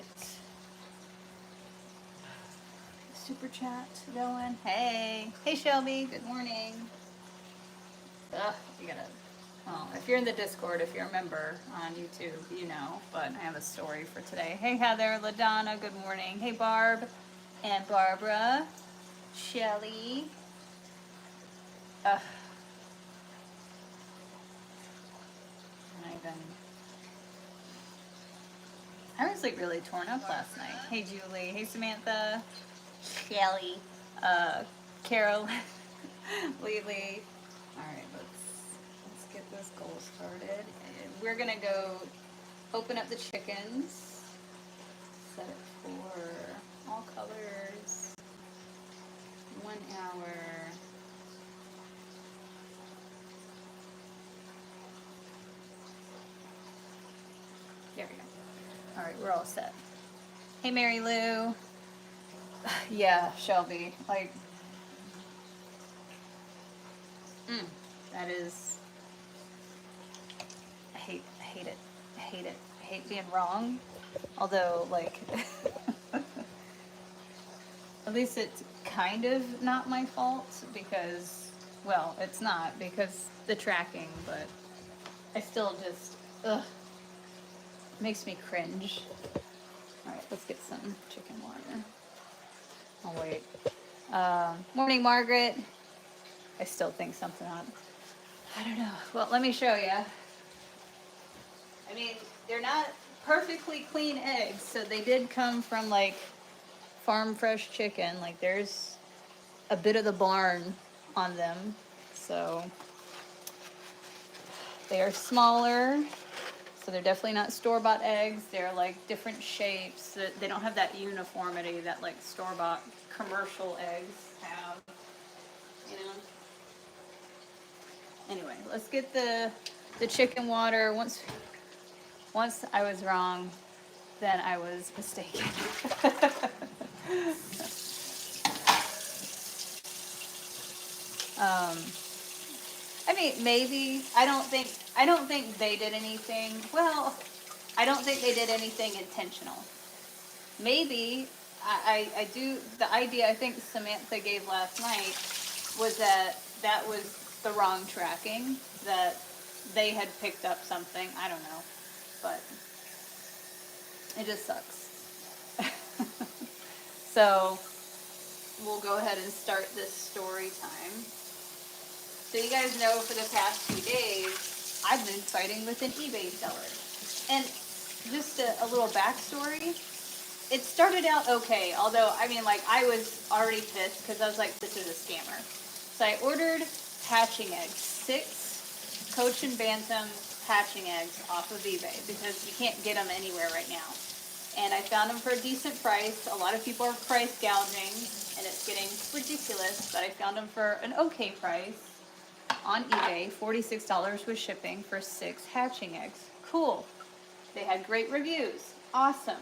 get super chat going. Hey Shelby, good morning. Ugh, you gotta, well, if you're in the Discord, if you're a member on YouTube, you know, but I have a story for today. Hey Heather, LaDonna, good morning. Hey Barb and Barbara, Shelly. I was like really torn up last night. Hey Julie, hey Samantha, Shelly, Carol, Lily. All right, let's get this goal started. And we're gonna go open up the chickens. Set it for all colors. 1 hour. There we go. All right, we're all set. Hey, Mary Lou. Yeah, Shelby. Like, that is. I hate it. I hate it. I hate being wrong. Although, like, at least it's kind of not my fault because, well, it's not because the tracking, but I still just, ugh. Makes me cringe. Alright, let's get some chicken water. I'll wait. Morning, Margaret. I still think something on. I don't know. Well, let me show you. I mean, they're not perfectly clean eggs, so they did come from like farm fresh chicken. Like there's a bit of the barn on them. So they are smaller. So they're definitely not store-bought eggs. They're like different shapes. They don't have that uniformity that like store-bought commercial eggs have, you know. Anyway, let's get the chicken water. Once I was wrong, then I was mistaken. I mean, maybe. I don't think they did anything. Well, I don't think they did anything intentional. Maybe I do. The idea I think Samantha gave last night was that was the wrong tracking. That they had picked up something. I don't know, but it just sucks. So we'll go ahead and start this story time. So you guys know for the past 2 days, I've been fighting with an eBay seller. And just a little backstory, it started out okay, although, I mean, like, I was already pissed because I was like, this is a scammer. So I ordered hatching eggs, 6 Coach and Bantam hatching eggs off of eBay because you can't get them anywhere right now. And I found them for a decent price. A lot of people are price gouging, and it's getting ridiculous, but I found them for an okay price. On eBay, $46 with shipping for 6 hatching eggs. Cool. They had great reviews. Awesome.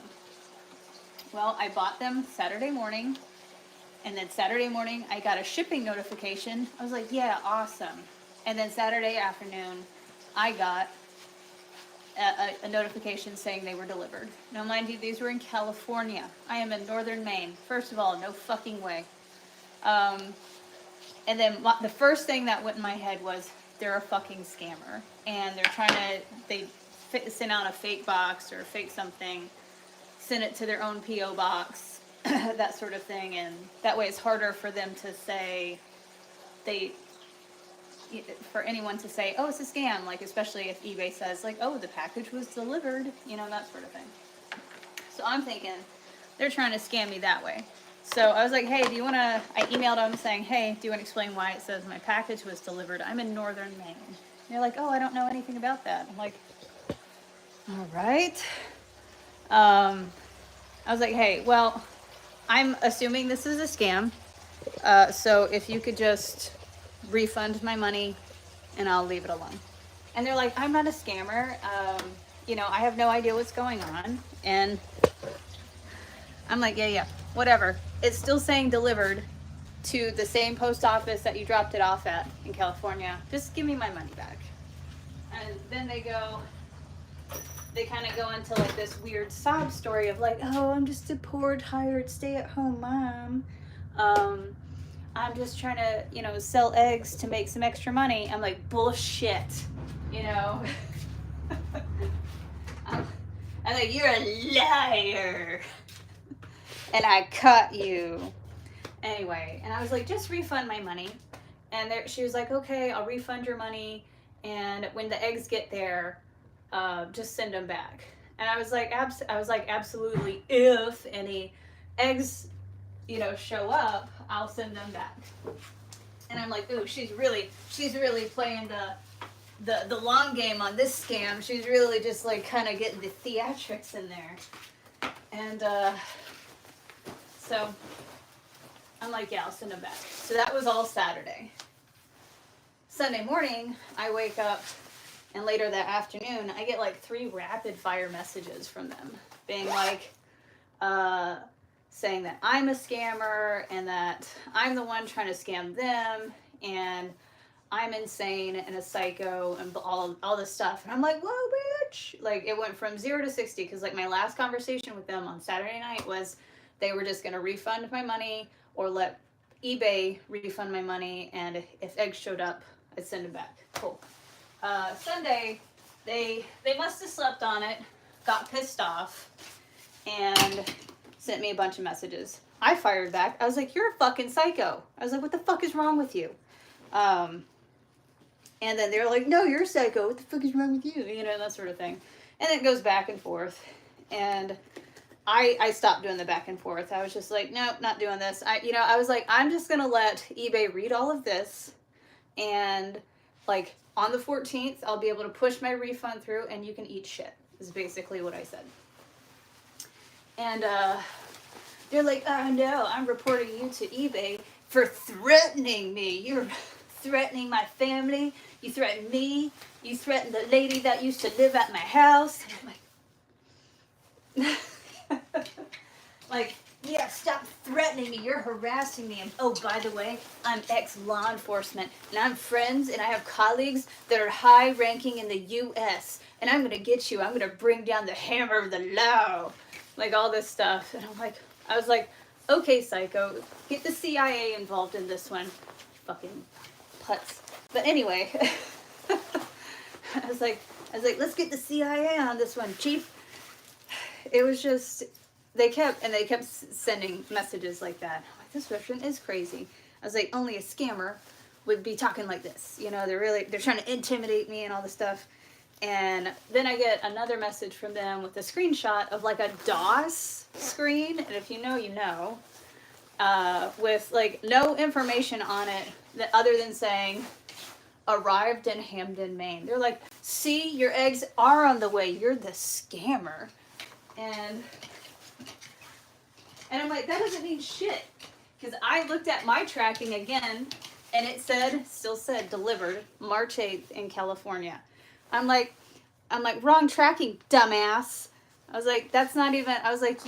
Well, I bought them Saturday morning, and then Saturday morning I got a shipping notification. I was like, yeah, awesome. And then Saturday afternoon, I got a notification saying they were delivered. Now, mind you, these were in California. I am in northern Maine. First of all, no fucking way. And then the first thing that went in my head was, they're a fucking scammer. And they're trying to, they sent out a fake box or fake something, send it to their own P.O. box, that sort of thing. And that way it's harder for them to say, for anyone to say, oh, it's a scam. Like, especially if eBay says, like, oh, the package was delivered, you know, that sort of thing. So I'm thinking, they're trying to scam me that way. So I was like, hey, I emailed them saying, hey, do you want to explain why it says my package was delivered? I'm in northern Maine. And they're like, oh, I don't know anything about that. I'm like, all right. I was like, hey, well, I'm assuming this is a scam. So if you could just refund my money and I'll leave it alone. And they're like, I'm not a scammer. You know, I have no idea what's going on. And I'm like, yeah, whatever. It's still saying delivered to the same post office that you dropped it off at in California. Just give me my money back. And then they go, they kind of go into like this weird sob story of like, oh, I'm just a poor, tired, stay-at-home mom. I'm just trying to, you know, sell eggs to make some extra money. I'm like, bullshit, you know. I'm like, you're a liar. And I caught you. Anyway, and I was like, just refund my money. And she was like, okay, I'll refund your money. And when the eggs get there, just send them back. And I was like, absolutely. If any eggs, you know, show up, I'll send them back. And I'm like, ooh, she's really playing the long game on this scam. She's really just like kind of getting the theatrics in there. And so I'm like, yeah, I'll send them back. So that was all Saturday. Sunday morning, I wake up, and later that afternoon, I get like 3 rapid fire messages from them being like, saying that I'm a scammer and that I'm the one trying to scam them and I'm insane and a psycho and all this stuff. And I'm like, whoa, bitch. Like, it went from 0 to 60 because like my last conversation with them on Saturday night was they were just going to refund my money or let eBay refund my money, and if eggs showed up, I'd send them back. Cool. Sunday, they must have slept on it, got pissed off, and sent me a bunch of messages. I fired back. I was like, you're a fucking psycho. I was like, what the fuck is wrong with you? And then they're like, no, you're a psycho. What the fuck is wrong with you? You know, that sort of thing. And it goes back and forth. And I stopped doing the back and forth. I was just like, nope, not doing this. I was like, I'm just going to let eBay read all of this. And like on the 14th, I'll be able to push my refund through and you can eat shit, is basically what I said. And they're like, oh no, I'm reporting you to eBay for threatening me. You're threatening my family. You threatened me. You threatened the lady that used to live at my house. And I'm like, like, yeah, stop threatening me. You're harassing me. And oh, by the way, I'm ex-law enforcement. And I'm friends and I have colleagues that are high ranking in the U.S. And I'm going to get you. I'm going to bring down the hammer of the law. Like all this stuff. And I was like, okay, psycho, get the CIA involved in this one. Fucking putz. But anyway, I was like, let's get the CIA on this one, chief. It was just, they kept sending messages like that. I'm like, this Russian is crazy. I was like, only a scammer would be talking like this. You know, they're trying to intimidate me and all this stuff. And then I get another message from them with a screenshot of like a DOS screen. And if you know, you know. With like no information on it that other than saying arrived in Hamden, Maine. They're like, see, your eggs are on the way. You're the scammer. And I'm like, that doesn't mean shit. Because I looked at my tracking again and it still said delivered March 8th in California. I'm like, wrong tracking, dumbass. I was like, that's not even, I was like,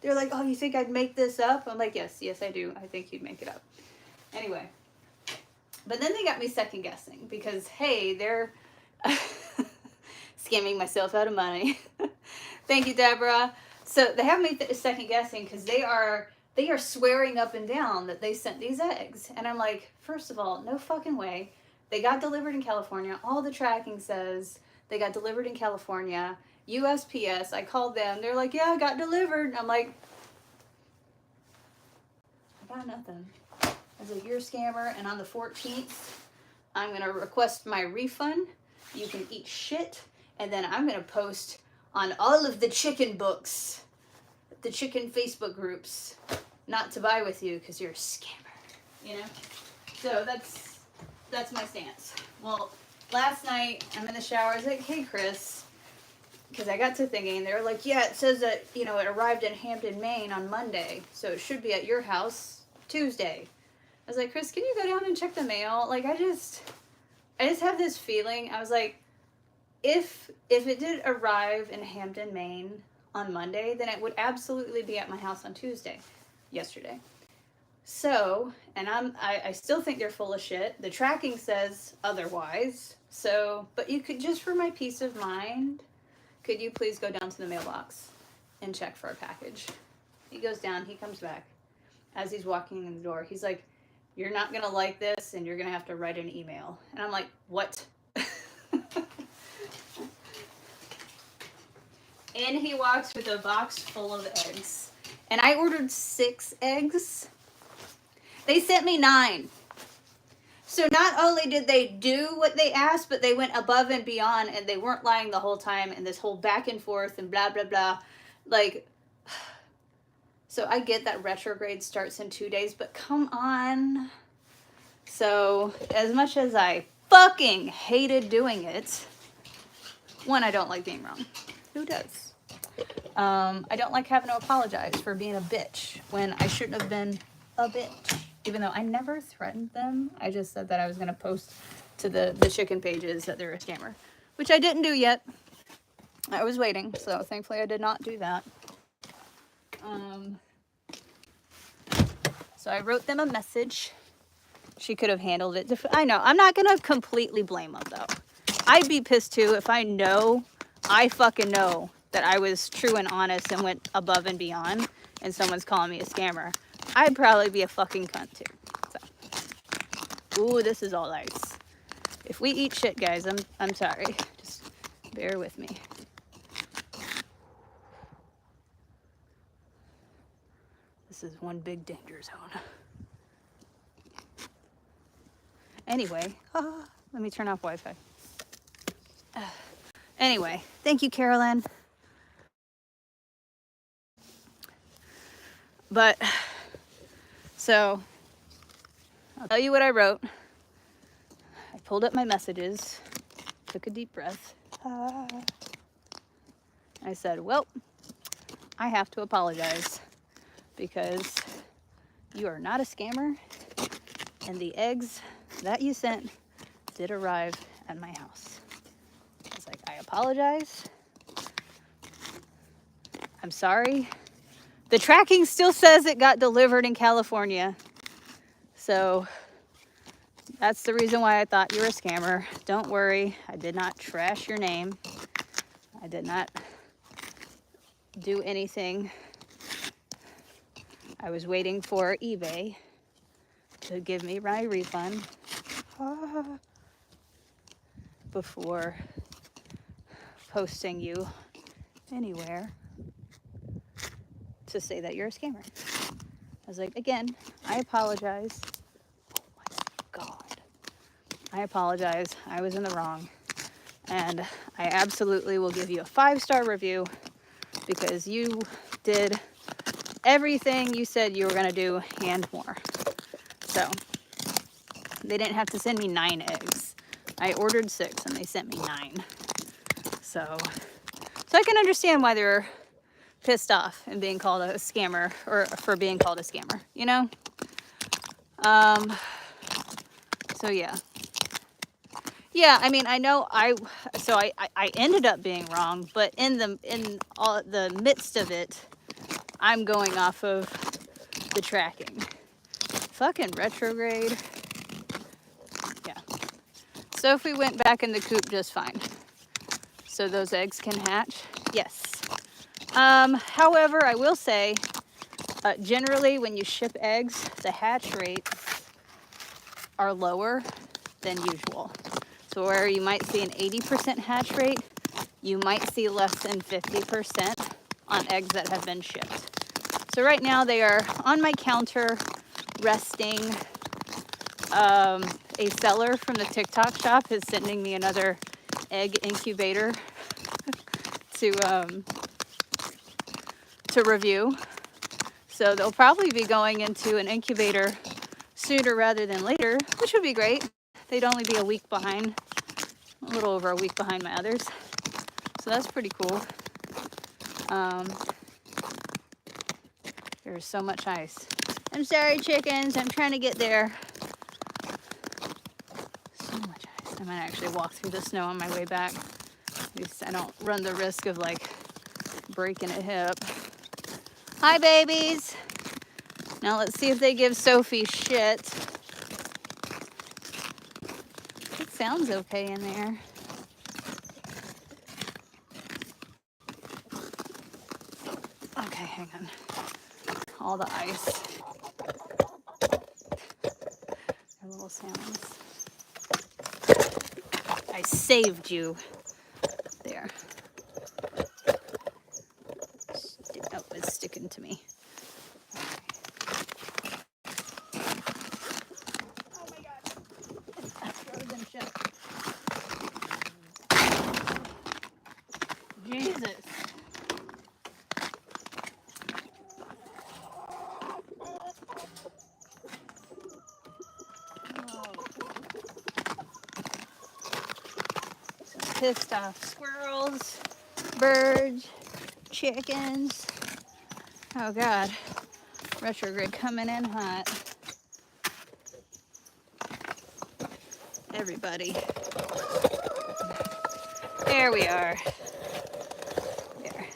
they're like, oh, you think I'd make this up? I'm like, yes, I do. I think you'd make it up. Anyway. But then they got me second guessing because, hey, they're scamming myself out of money. Thank you, Deborah. So they have me second guessing because they are swearing up and down that they sent these eggs. And I'm like, first of all, no fucking way. They got delivered in California. All the tracking says they got delivered in California. USPS, I called them. They're like, yeah, I got delivered. And I'm like, I got nothing. I was like, you're a scammer. And on the 14th, I'm going to request my refund. You can eat shit. And then I'm going to post on all of the chicken books, the chicken Facebook groups, not to buy with you because you're a scammer, you know? So that's my stance. Well, last night I'm in the shower. I was like, hey, Chris, because I got to thinking, they were like, yeah, it says that, you know, it arrived in Hampton, Maine on Monday, so it should be at your house Tuesday. I was like, Chris, can you go down and check the mail? Like, I just have this feeling. I was like, if it did arrive in Hampton, Maine on Monday, then it would absolutely be at my house on Tuesday, yesterday. So, and I still think they're full of shit. The tracking says otherwise. So, but you could, just for my peace of mind, could you please go down to the mailbox and check for a package? He goes down, he comes back. As he's walking in the door, he's like, you're not gonna like this and you're gonna have to write an email. And I'm like, what? In he walks with a box full of eggs. And I ordered 6 eggs. They sent me 9. So not only did they do what they asked, but they went above and beyond, and they weren't lying the whole time, and this whole back and forth and blah, blah, blah. Like, so I get that retrograde starts in 2 days, but come on. So as much as I fucking hated doing it, one, I don't like being wrong. Who does? I don't like having to apologize for being a bitch when I shouldn't have been a bitch. Even though I never threatened them, I just said that I was going to post to the chicken pages that they're a scammer, which I didn't do yet. I was waiting, so thankfully I did not do that. So I wrote them a message. She could have handled it. I know. I'm not going to completely blame them, though. I'd be pissed, too, if I fucking know that I was true and honest and went above and beyond, and someone's calling me a scammer. I'd probably be a fucking cunt, too. So. Ooh, this is all ice. If we eat shit, guys, I'm sorry. Just bear with me. This is one big danger zone. Anyway, let me turn off Wi-Fi. Anyway, thank you, Carolyn. But, so, I'll tell you what I wrote. I pulled up my messages, took a deep breath. I said, well, I have to apologize because you are not a scammer, and the eggs that you sent did arrive at my house. I was like, I apologize. I'm sorry. The tracking still says it got delivered in California. So that's the reason why I thought you were a scammer. Don't worry, I did not trash your name. I did not do anything. I was waiting for eBay to give me my refund before posting you anywhere to say that you're a scammer. I was like, again, I apologize. Oh my God. I apologize. I was in the wrong. And I absolutely will give you a 5-star review because you did everything you said you were going to do and more. So they didn't have to send me 9 eggs. I ordered 6 and they sent me 9. So I can understand why they're pissed off and being called a scammer, or for being called a scammer, you know? So yeah. Yeah, I mean, I know I ended up being wrong, but in all the midst of it, I'm going off of the tracking. Fucking retrograde. Yeah. Sophie went back in the coop just fine. So those eggs can hatch? Yes. However, I will say, generally when you ship eggs, the hatch rates are lower than usual. So where you might see an 80% hatch rate, you might see less than 50% on eggs that have been shipped. So right now they are on my counter resting. A seller from the TikTok shop is sending me another egg incubator to review. So they'll probably be going into an incubator sooner rather than later, which would be great. They'd only be a week behind, a little over a week behind my others. So that's pretty cool. There's so much ice. I'm sorry, chickens. I'm trying to get there. So much ice. I might actually walk through the snow on my way back. At least I don't run the risk of like breaking a hip. Hi, babies. Now let's see if they give Sophie shit. It sounds okay in there. hang on. All the ice. They're little salmons. I saved you. There. Oh, it's sticking to me. Oh my god. It's frozen shut. Jesus. Some pissed off squirrels, birds, chickens. Oh god. Retrograde coming in hot. Everybody. There we are. There.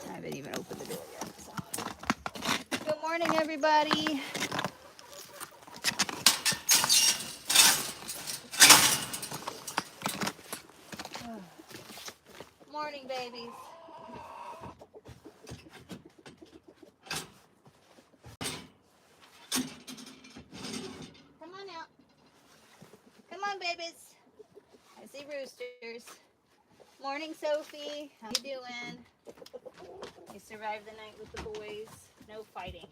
I haven't even opened the door yet. So. Good morning, everybody. Morning, babies. Come on out. Come on, babies. I see roosters. Morning, Sophie. How you doing? You survived the night with the boys. No fighting.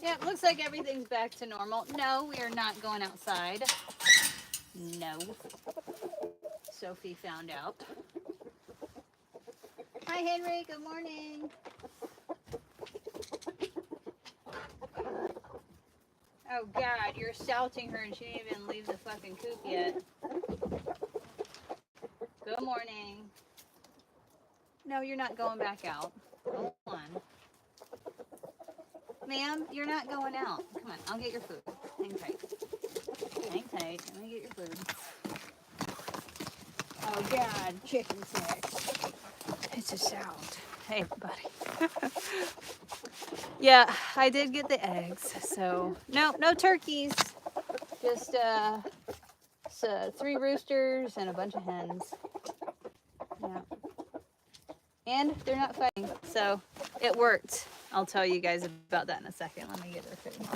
Yeah, it looks like everything's back to normal. No, we are not going outside. No. Sophie found out. Hi, Henry. Good morning. Oh, God. You're shouting her and she didn't even leave the fucking coop yet. Good morning. No, you're not going back out. Hold on. Ma'am, you're not going out. Come on, I'll get your food. Hang tight. Hang tight. Let me get your food. Oh, God. Chicken snacks. It's a sound. Hey, buddy. Yeah, I did get the eggs. So, no turkeys. Just 3 roosters and a bunch of hens. Yeah. And they're not fighting. So, it worked. I'll tell you guys about that in a second. Let me get their food.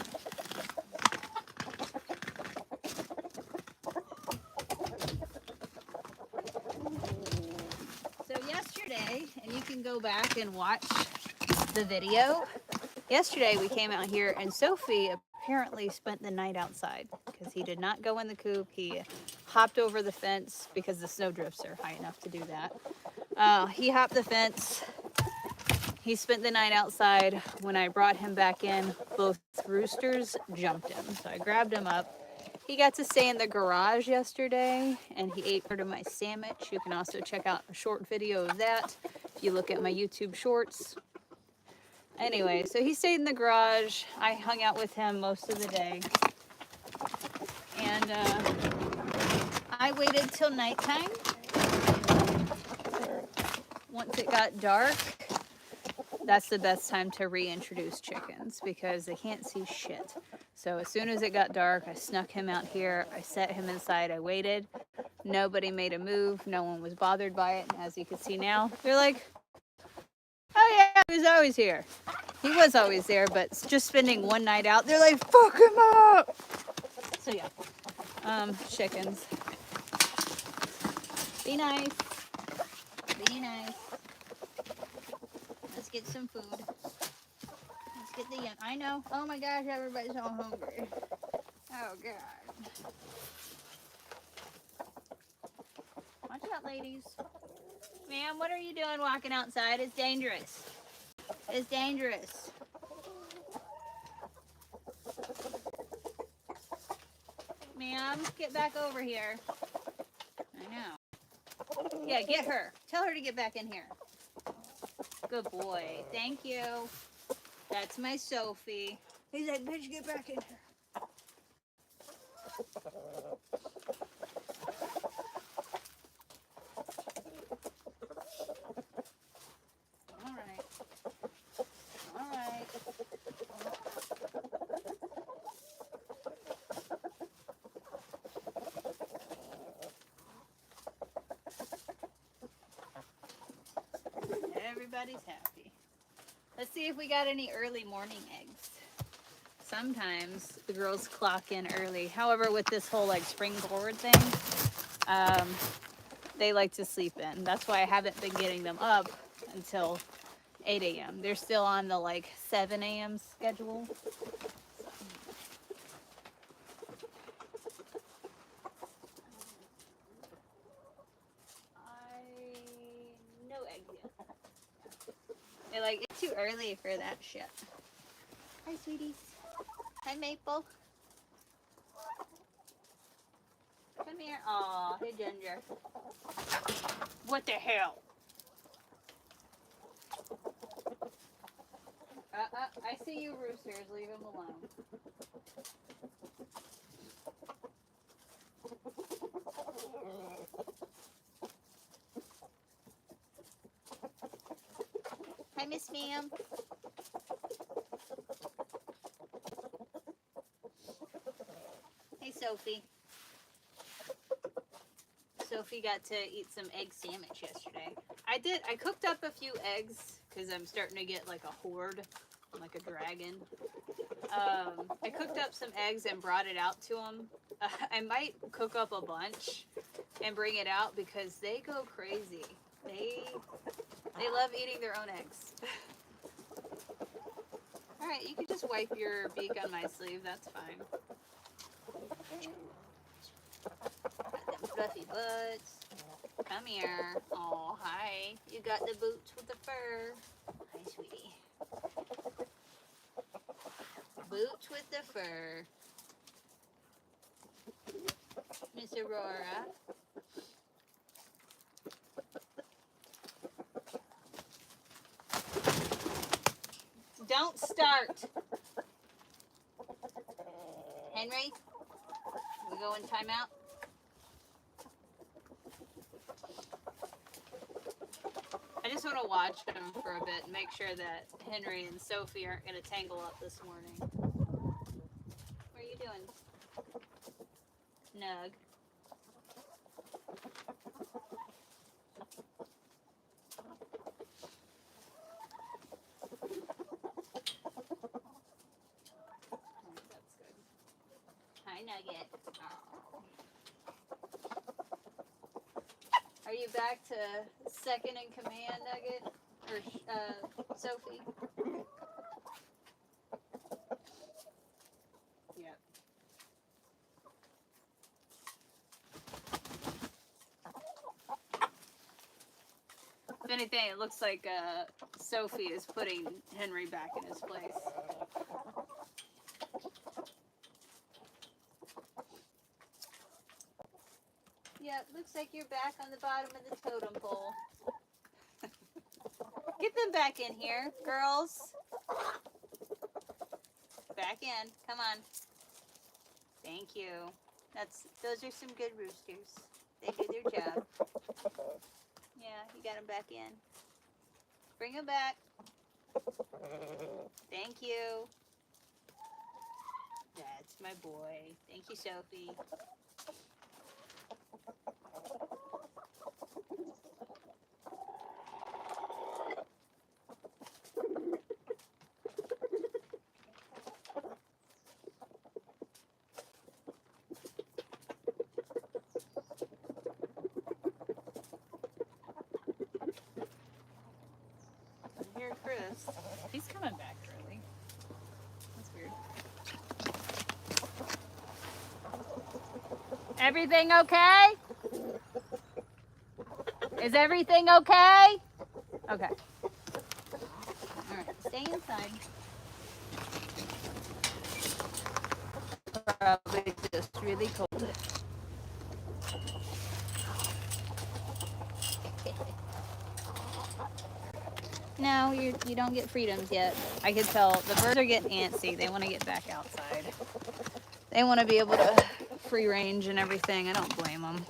So yesterday, and you can go back and watch the video. Yesterday we came out here and Sophie apparently spent the night outside because he did not go in the coop. He hopped over the fence because the snowdrifts are high enough to do that. He hopped the fence. He spent the night outside. When I brought him back in, both roosters jumped him. So I grabbed him up. He got to stay in the garage yesterday, and he ate part of my sandwich. You can also check out a short video of that if you look at my YouTube shorts. Anyway, so he stayed in the garage. I hung out with him most of the day. And I waited till nighttime. Once it got dark, that's the best time to reintroduce chickens because they can't see shit. So as soon as it got dark, I snuck him out here. I set him inside. I waited. Nobody made a move. No one was bothered by it. And as you can see now, they're like, oh yeah, he was always here. He was always there, but just spending one night out, they're like, fuck him up. So yeah, chickens. Be nice. Be nice. Let's get some food. Let's get the young. I know. Oh my gosh, everybody's all hungry. Oh god. Watch out, ladies. Ma'am, what are you doing walking outside? It's dangerous. It's dangerous. Ma'am, get back over here. I know. Yeah, get her. Tell her to get back in here. Good boy. Thank you. That's my Sophie. He's like, bitch, get back in here. All right. All right. Everybody's happy. Let's see if we got any early morning eggs. Sometimes the girls clock in early. However, with this whole like spring forward thing, they like to sleep in. That's why I haven't been getting them up until 8 a.m. They're still on the like 7 a.m. schedule. No eggs yet. They're like, it's too early for that shit. Hi, sweeties. Hi, Maple. Come here. Aw, hey, Ginger. What the hell? I see you, roosters. Leave him alone. Hi, Miss Ma'am. Hey, Sophie. Sophie got to eat some egg sandwich yesterday. I cooked up a few eggs because I'm starting to get like a horde, like a dragon. I cooked up some eggs and brought it out to them. I might cook up a bunch and bring it out because they go crazy. They love eating their own eggs. All right, you can just wipe your beak on my sleeve. That's fine. Got them fluffy butts. Come here. Oh, hi. You got the boots with the fur. Hi, sweetie. Boots with the fur. Miss Aurora. Don't start. Henry, we go in timeout? I just want to watch them for a bit and make sure that Henry and Sophie aren't going to tangle up this morning. What are you doing? Nug. That's good. Hi, Nugget. Oh. Are you back to second in command, Nugget? Or Sophie? Yep. If anything, it looks like Sophie is putting Henry back in his place. Yep, looks like you're back on the bottom of the totem pole. Get them back in here, girls. Back in. Come on. Thank you. Those are some good roosters. They do their job. Yeah, you got them back in. Bring them back. Thank you. That's my boy. Thank you, Sophie. Here, Chris. He's coming back early. That's weird. Everything okay? Is everything okay? Okay. All right, stay inside. Probably just really cold. No, you don't get freedoms yet. I can tell the birds are getting antsy. They want to get back outside. They want to be able to free range and everything. I don't blame them.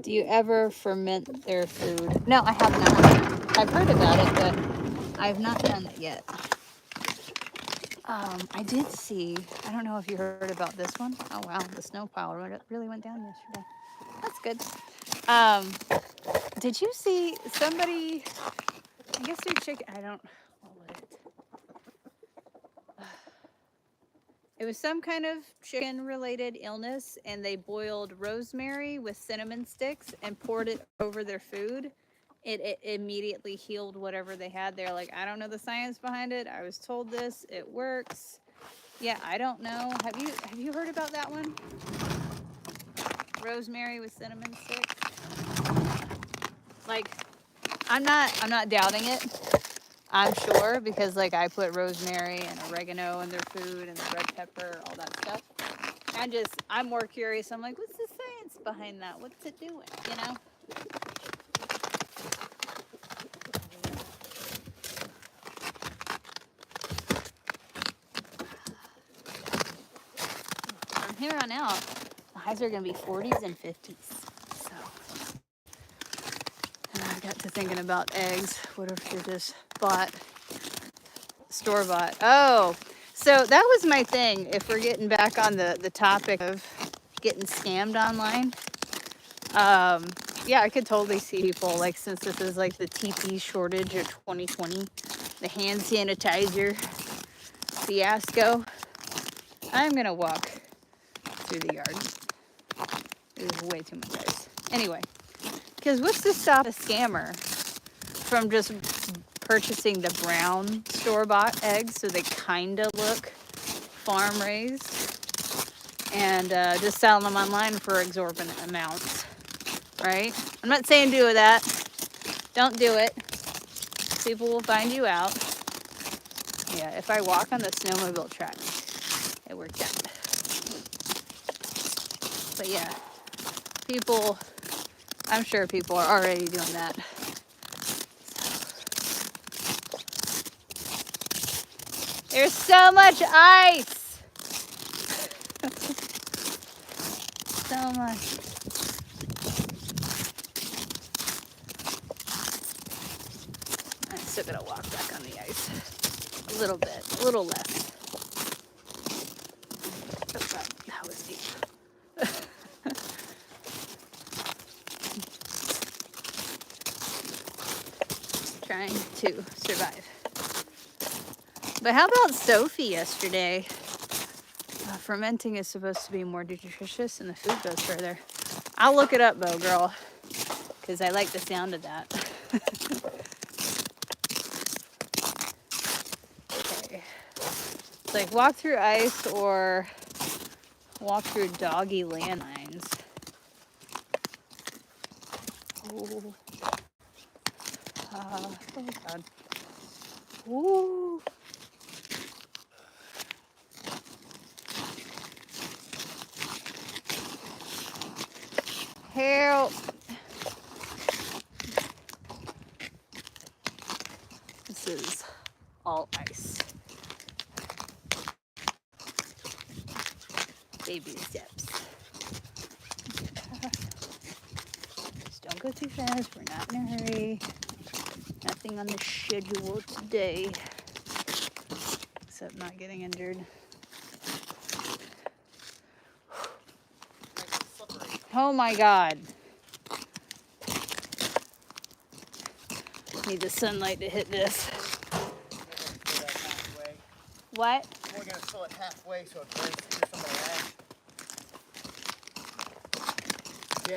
Do you ever ferment their food? No, I have not. I've heard about it, but I have not done it yet. I did see, I don't know if you heard about this one. Oh wow, the snow pile really went down yesterday. That's good. Did you see somebody? I guess their chicken. I don't. What was it? It was some kind of chicken-related illness, and they boiled rosemary with cinnamon sticks and poured it over their food. It immediately healed whatever they had. They're like, I don't know the science behind it. I was told this. It works. Yeah, I don't know. Have you heard about that one? Rosemary with cinnamon sticks. Like, I'm not doubting it. I'm sure, because like I put rosemary and oregano in their food and the red pepper, all that stuff. I'm more curious. I'm like, what's the science behind that? What's it doing? You know? From here on out, the highs are going to be 40s and 50s. So, and I got to thinking about eggs. What if they're just store-bought? Oh, so that was my thing. If we're getting back on the topic of getting scammed online, yeah, I could totally see people, like, since this is like the TP shortage of 2020, the hand sanitizer fiasco, I'm gonna walk through the yard. There's way too much ice. Anyway, because what's to stop a scammer from just purchasing the brown store-bought eggs, so they kind of look farm-raised, and just selling them online for exorbitant amounts, right? I'm not saying do that. Don't do it. People will find you out. Yeah, if I walk on the snowmobile track, it worked out. But yeah, people, I'm sure people are already doing that. There's so much ice. So much. I'm still gonna walk back on the ice. A little bit, a little less. Oh, that was deep. Trying to survive. But how about Sophie yesterday? Fermenting is supposed to be more nutritious and the food goes further. I'll look it up, Bo Girl, because I like the sound of that. Okay. It's like walk through ice or walk through doggy landmines. Oh. Oh God. Ooh. Help. This is all ice. Baby steps. Just don't go too fast. We're not in a hurry. Nothing on the schedule today. Except not getting injured. Oh my God. Need the sunlight to hit this. What? We're going to fill it halfway so it burns through some of the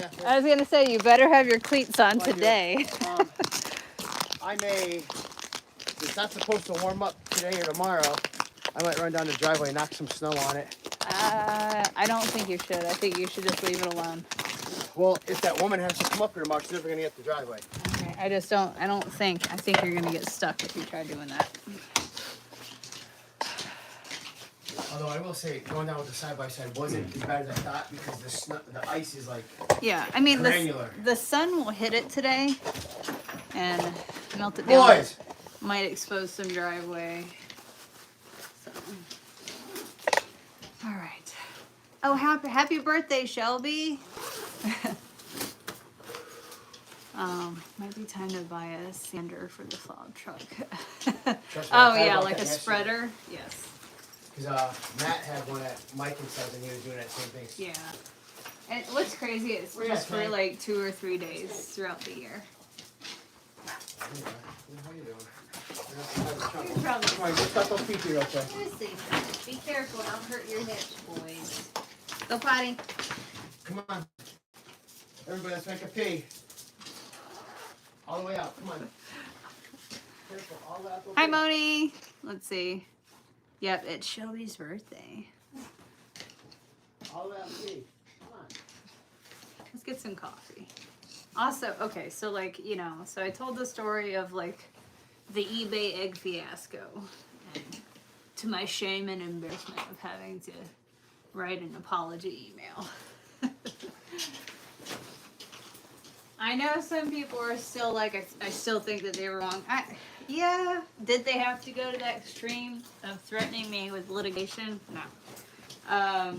ash. Yeah. I was going to say, you better have your cleats on today. I may, it's not supposed to warm up today or tomorrow. I might run down the driveway and knock some snow on it. I don't think you should. I think you should just leave it alone. Well, if that woman has to come up here tomorrow, she's never going to get the driveway. Okay, I think you're going to get stuck if you try doing that. Although I will say, going down with the side-by-side wasn't as bad as I thought because the ice is like Yeah, I mean, granular. the sun will hit it today and melt it down. Boys! Might expose some driveway. So. All right. Oh, happy birthday, Shelby. Might be time to buy a sander for the plow truck. Oh yeah, like a spreader. Yes. Because Matt had one at Mike and says, and he was doing that same thing. Yeah. And what's crazy is Where just you at, for Frank? like 2 or 3 days throughout the year. How you doing? You're probably Come on, just got those feet real quick. seriously. Be careful, don't hurt your hips, boys. Go potty. Come on. Everybody, let's make a pee. All the way out. Come on. Careful. All the way out. Hi, Moni. Let's see. Yep, it's Shelby's birthday. All the way out. Pee. Come on. Let's get some coffee. Also, okay, so like, you know, so I told the story of like the eBay egg fiasco. And to my shame and embarrassment of having to write an apology email. I know some people are still like, I still think that they were wrong. Yeah, did they have to go to that extreme of threatening me with litigation? No.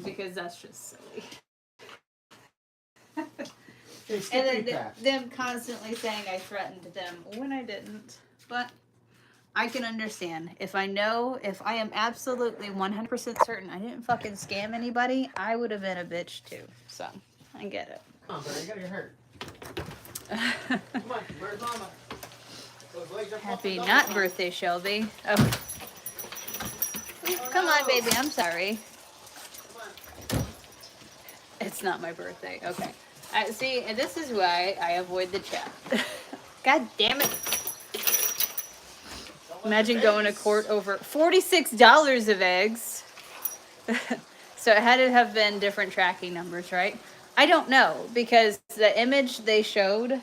Because that's just silly. And then them constantly saying I threatened them when I didn't. But I can understand. If I am absolutely 100% certain I didn't fucking scam anybody, I would have been a bitch too. So, I get it. Come on, buddy. You gotta get hurt. Come on. Where's Mama? Those legs are Happy fucking not double. birthday, Shelby. Oh. Come on, baby. I'm sorry. Come on. It's not my birthday. Okay. See, and this is why I avoid the chat. God damn it. Imagine going to court over $46 of eggs. So it had to have been different tracking numbers, right? I don't know, because the image they showed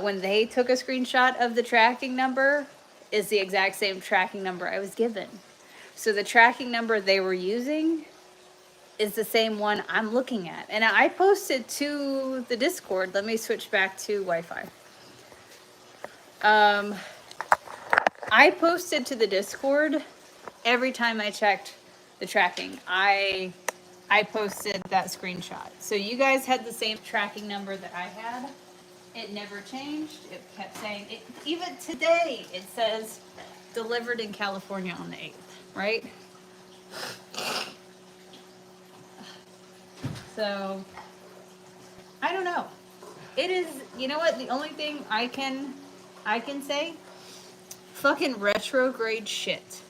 when they took a screenshot of the tracking number is the exact same tracking number I was given. So the tracking number they were using is the same one I'm looking at. And I posted to the Discord. Let me switch back to Wi-Fi. I posted to the Discord every time I checked the tracking. I posted that screenshot. So you guys had the same tracking number that I had. It never changed. It kept saying, even today, it says delivered in California on the 8th, right? So, I don't know. It is, you know what, the only thing I can say, fucking retrograde shit.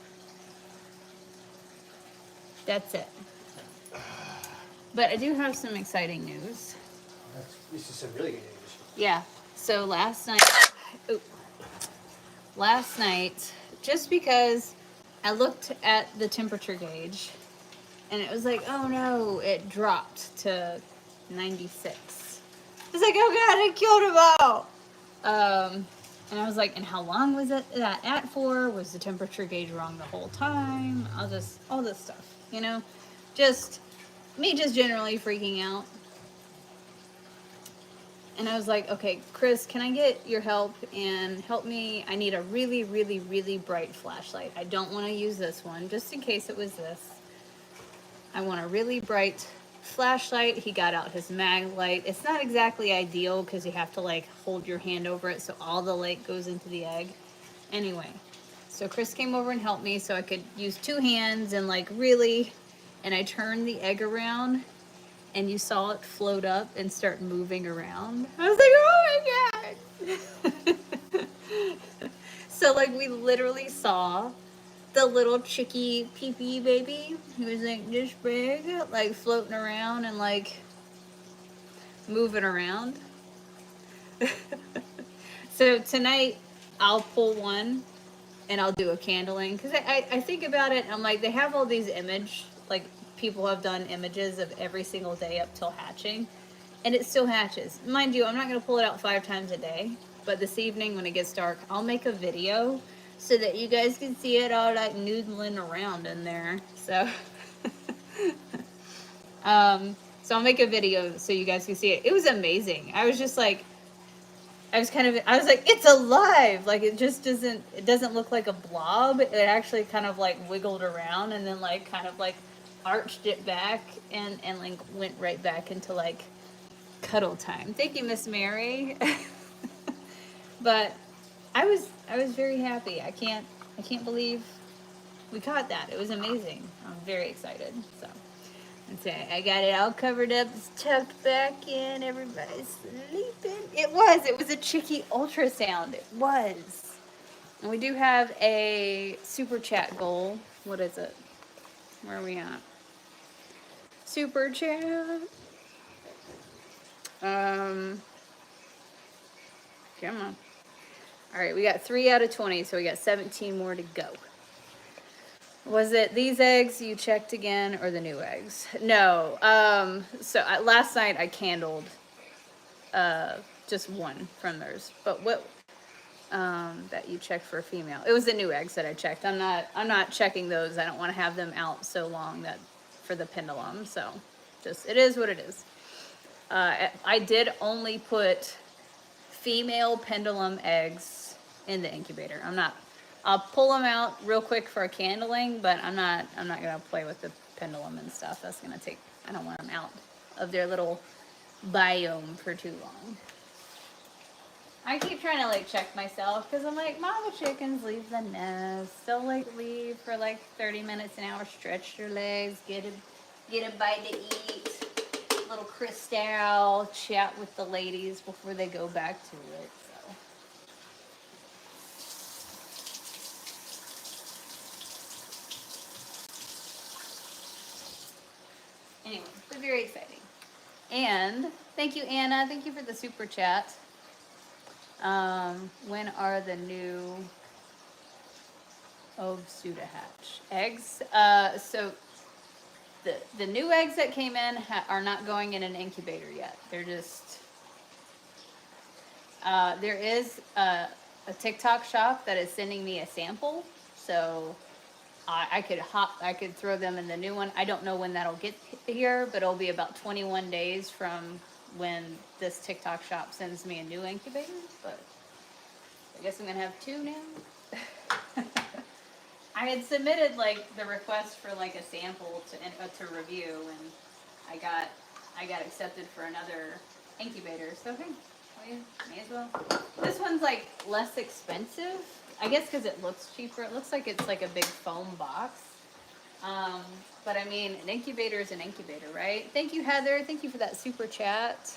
That's it. But I do have some exciting news. This is some really good news. Yeah. So last night, just because I looked at the temperature gauge and it was like, oh no, it dropped to 96. I was like, oh god, I killed him all. And I was like, and how long was that at for? Was the temperature gauge wrong the whole time? All this stuff, you know? Just generally freaking out. And I was like, okay, Chris, can I get your help and help me? I need a really, really, really bright flashlight. I don't want to use this one, just in case it was this. I want a really bright flashlight. He got out his mag light. It's not exactly ideal because you have to like hold your hand over it so all the light goes into the egg. Anyway, so Chris came over and helped me so I could use 2 hands and like really, and I turned the egg around and you saw it float up and start moving around. I was like, oh my god. So like we literally saw the little chickie pee-pee baby who was like this big, like floating around and like moving around. So tonight I'll pull one and I'll do a candling because I think about it and I'm like, they have all these like people have done images of every single day up till hatching and it still hatches. Mind you, I'm not going to pull it out 5 times a day, but this evening when it gets dark, I'll make a video so that you guys can see it all like noodling around in there. So, so I'll make a video so you guys can see it. It was amazing. I was just like, I was like, it's alive. Like it doesn't look like a blob. It actually kind of like wiggled around and then like kind of like arched it back and like went right back into like cuddle time. Thank you, Miss Mary. But I was very happy. I can't believe we caught that. It was amazing. I'm very excited. So Okay, I got it all covered up. It's tucked back in. Everybody's sleeping. It was a cheeky ultrasound. It was. And we do have a super chat goal. What is it? Where are we at? Super chat. Come on. All right, we got 3 out of 20, so we got 17 more to go. Was it these eggs you checked again, or the new eggs? No. Last night I candled just one from theirs. But what that you checked for a female? It was the new eggs that I checked. I'm not checking those. I don't want to have them out so long that for the pendulum. So just it is what it is. I did only put female pendulum eggs in the incubator. I'll pull them out real quick for a candling, but I'm not gonna play with the pendulum and stuff. That's gonna take, I don't want them out of their little biome for too long. I keep trying to like check myself because I'm like, mama chickens leave the nest. They'll like leave for like 30 minutes, an hour, stretch their legs, get a bite to eat, little crystal, chat with the ladies before they go back to it. Anyway, but very exciting. And thank you, Anna. Thank you for the super chat. When are the new Suda hatch eggs? So the new eggs that came in are not going in an incubator yet. They're just there is a TikTok shop that is sending me a sample, so I could throw them in the new one. I don't know when that'll get here, but it'll be about 21 days from when this TikTok shop sends me a new incubator. But I guess I'm gonna have 2 now. I had submitted like the request for like a sample to review, and I got accepted for another incubator. So hey, may as well. This one's like less expensive, I guess, because it looks cheaper. It looks like it's like a big foam box. But I mean, an incubator is an incubator, right? Thank you, Heather. Thank you for that super chat.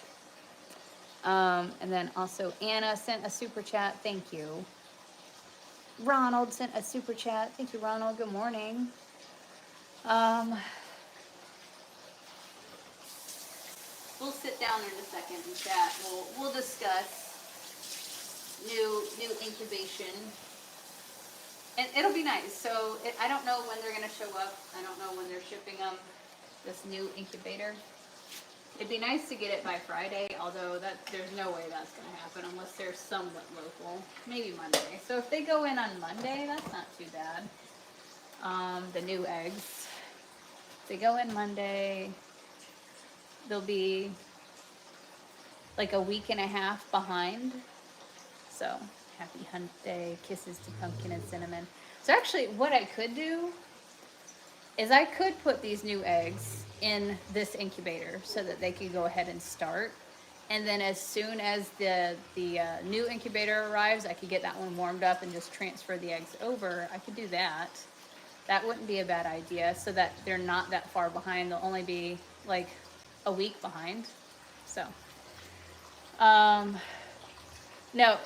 And then also Anna sent a super chat. Thank you. Ronald sent a super chat. Thank you, Ronald. Good morning. We'll sit down in a second and chat. We'll discuss new incubation, and it'll be nice. So I don't know when they're gonna show up. I don't know when they're shipping them. This new incubator. It'd be nice to get it by Friday, although there's no way that's going to happen unless they're somewhat local. Maybe Monday. So if they go in on Monday, that's not too bad. The new eggs. If they go in Monday, they'll be like a week and a half behind. So happy hunt day, kisses to pumpkin and cinnamon. So actually what I could do is I could put these new eggs in this incubator so that they could go ahead and start. And then as soon as the new incubator arrives, I could get that one warmed up and just transfer the eggs over. I could do that. That wouldn't be a bad idea, so that they're not that far behind. They'll only be like a week behind. So, no,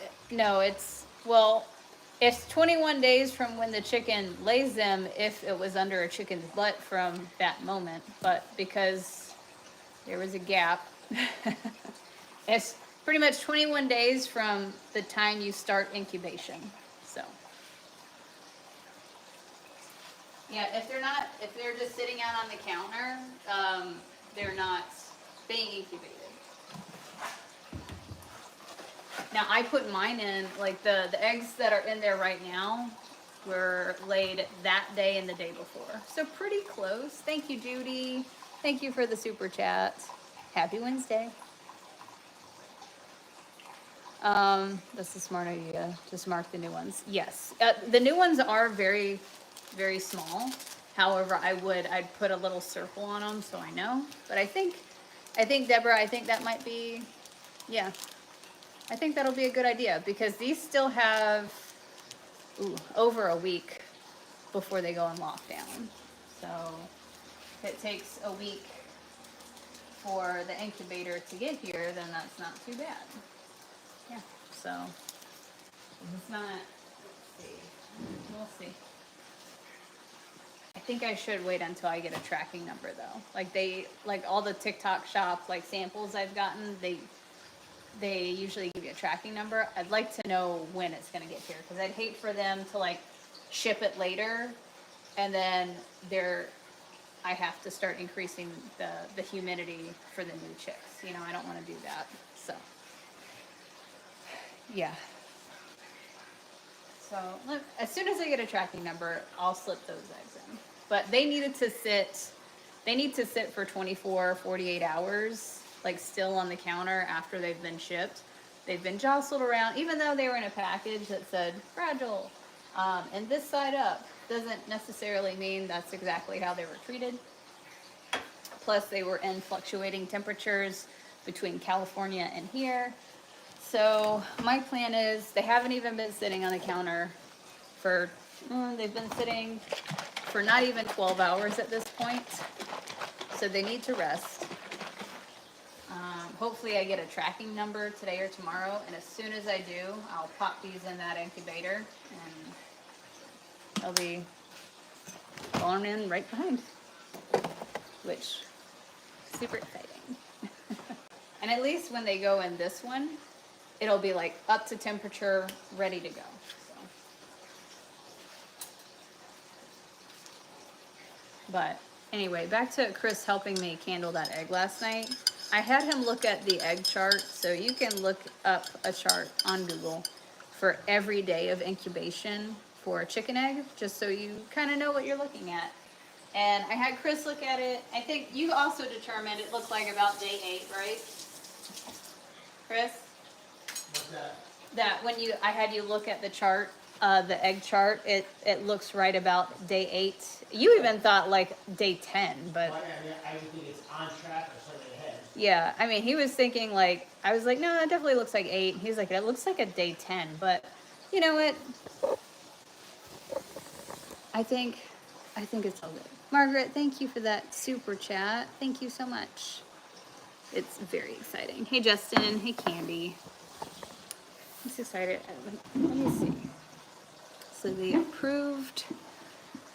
it's 21 days from when the chicken lays them if it was under a chicken's butt from that moment. But because there was a gap, it's pretty much 21 days from the time you start incubation. So, yeah, if they're just sitting out on the counter, they're not being incubated. Now, I put mine in, like the eggs that are in there right now were laid that day and the day before. So pretty close. Thank you, Judy. Thank you for the super chat. Happy Wednesday. That's a smart idea. Just mark the new ones. Yes. The new ones are very, very small. However, I'd put a little circle on them so I know. But I think, Deborah, I think that might be, yeah. I think that'll be a good idea because these still have over a week before they go in lockdown. So if it takes a week for the incubator to get here, then that's not too bad. Yeah, so it's not, let's see, we'll see. I think I should wait until I get a tracking number though. Like all the TikTok shop, like samples I've gotten, they usually give you a tracking number. I'd like to know when it's gonna get here, because I'd hate for them to like ship it later and then I have to start increasing the humidity for the new chicks. You know, I don't want to do that. So, yeah. So, look, as soon as I get a tracking number, I'll slip those eggs in. But they need to sit for 24, 48 hours, like still on the counter after they've been shipped. They've been jostled around, even though they were in a package that said fragile. And this side up doesn't necessarily mean that's exactly how they were treated. Plus, they were in fluctuating temperatures between California and here. So my plan is, they haven't even been sitting on the counter for, they've been sitting for not even 12 hours at this point. So they need to rest. Hopefully I get a tracking number today or tomorrow, and as soon as I do, I'll pop these in that incubator, and they'll be going in right behind, which is super exciting. And at least when they go in this one, it'll be like up to temperature, ready to go. So. But anyway, back to Chris helping me candle that egg last night. I had him look at the egg chart, so you can look up a chart on Google for every day of incubation for a chicken egg, just so you kind of know what you're looking at. And I had Chris look at it. I think you also determined it looked like about day 8, right? Chris? What's that? That when I had you look at the chart, the egg chart, it looks right about day 8. You even thought like day 10, but Well, I think it's on track or something ahead. yeah, I mean, he was thinking like, I was like, no, that definitely looks like 8. He's like, it looks like a day 10, but you know what? I think it's all good. Margaret, thank you for that super chat. Thank you so much. It's very exciting. Hey, Justin. Hey, Candy. I'm so excited. Let me see. So they approved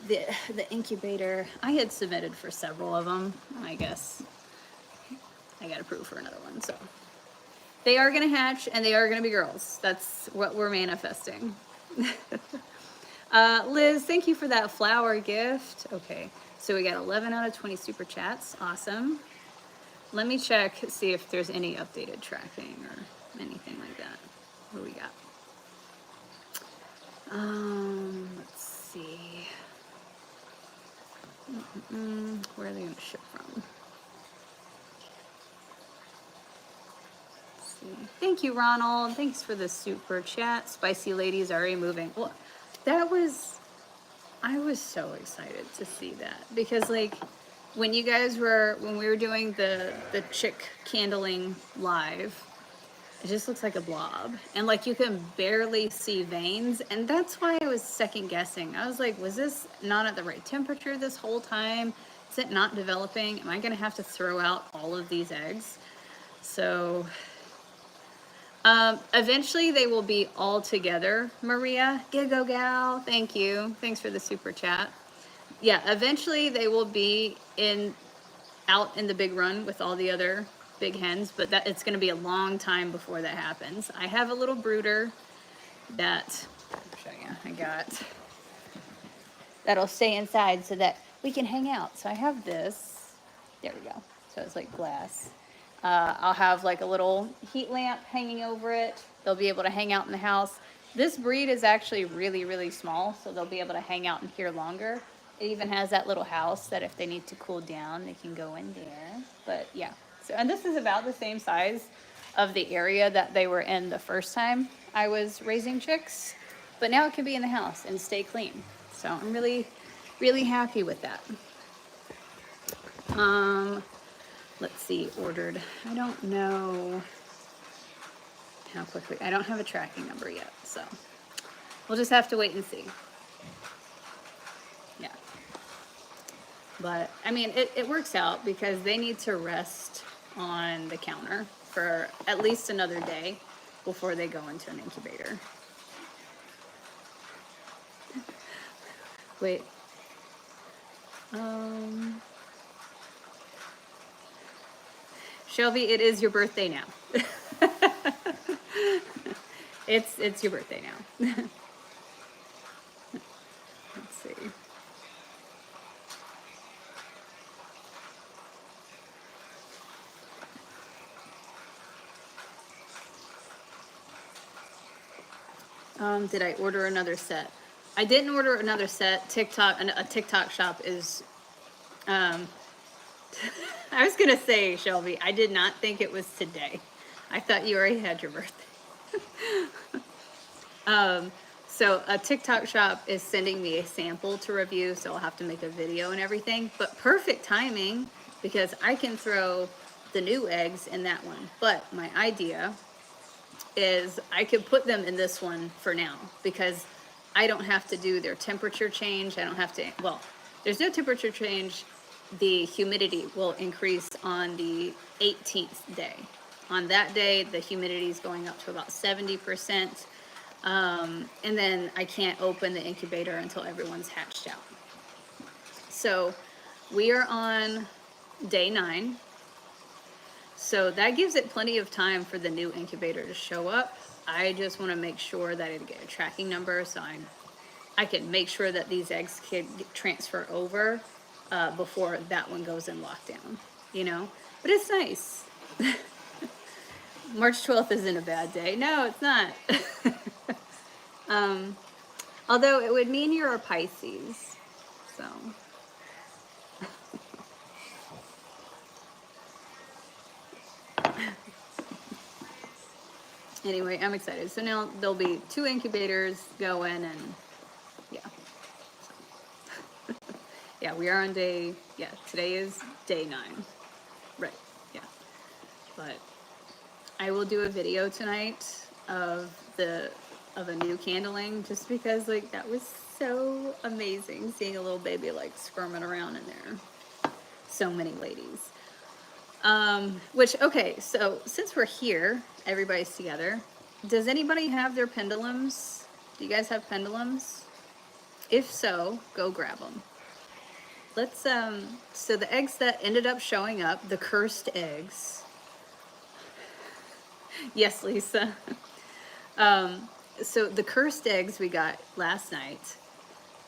the incubator. I had submitted for several of them. I guess I got approved for another one. So they are going to hatch, and they are going to be girls. That's what we're manifesting. Liz, thank you for that flower gift. Okay, so we got 11 out of 20 super chats. Awesome. Let me check, see if there's any updated tracking or anything like that. What do we got? Let's see. Where are they going to ship from? Let's see. Thank you, Ronald. Thanks for the super chat. Spicy Lady's already moving. Well, I was so excited to see that, because like when we were doing the chick candling live, it just looks like a blob, and like you can barely see veins, and that's why I was second guessing. I was like, was this not at the right temperature this whole time? Is it not developing? Am I gonna have to throw out all of these eggs? So eventually they will be all together. Maria, Gigo Gal, thank you. Thanks for the super chat. Yeah, eventually they will be out in the big run with all the other big hens, but it's going to be a long time before that happens. I have a little brooder that I'll show you. I got that'll stay inside so that we can hang out. So I have this. There we go. So it's like glass. I'll have like a little heat lamp hanging over it. They'll be able to hang out in the house. This breed is actually really, really small, so they'll be able to hang out in here longer. It even has that little house that if they need to cool down, they can go in there. But yeah, so, and this is about the same size of the area that they were in the first time I was raising chicks, but now it can be in the house and stay clean. So I'm really, really happy with that. Let's see, ordered. I don't know how quickly. I don't have a tracking number yet, so we'll just have to wait and see. Yeah. But I mean, it works out because they need to rest on the counter for at least another day before they go into an incubator. Wait. Shelby, it is your birthday now. It's your birthday now. Let's see. Did I order another set? I didn't order another set. A TikTok shop is, I was gonna say, Shelby, I did not think it was today. I thought you already had your birthday. So a TikTok shop is sending me a sample to review, so I'll have to make a video and everything. But perfect timing, because I can throw the new eggs in that one. But my idea is I could put them in this one for now, because I don't have to do their temperature change. I don't have to, well, there's no temperature change. The humidity will increase on the 18th day. On that day, the humidity is going up to about 70%. And then I can't open the incubator until everyone's hatched out. So we are on day 9. So that gives it plenty of time for the new incubator to show up. I just want to make sure that I get a tracking number so I can make sure that these eggs can transfer over before that one goes in lockdown, you know? But it's nice. March 12th isn't a bad day. No, it's not. Although it would mean you're a Pisces, so. Anyway, I'm excited. So now there'll be 2 incubators going, and yeah. So. Yeah, we are on day, yeah, today is day 9. Right, yeah. But I will do a video tonight of a new candling, just because like that was so amazing seeing a little baby like squirming around in there. So many ladies. Okay, so since we're here, everybody's together. Does anybody have their pendulums? Do you guys have pendulums? If so, go grab them. Let's, so the eggs that ended up showing up, the cursed eggs. Yes, Lisa. So the cursed eggs we got last night,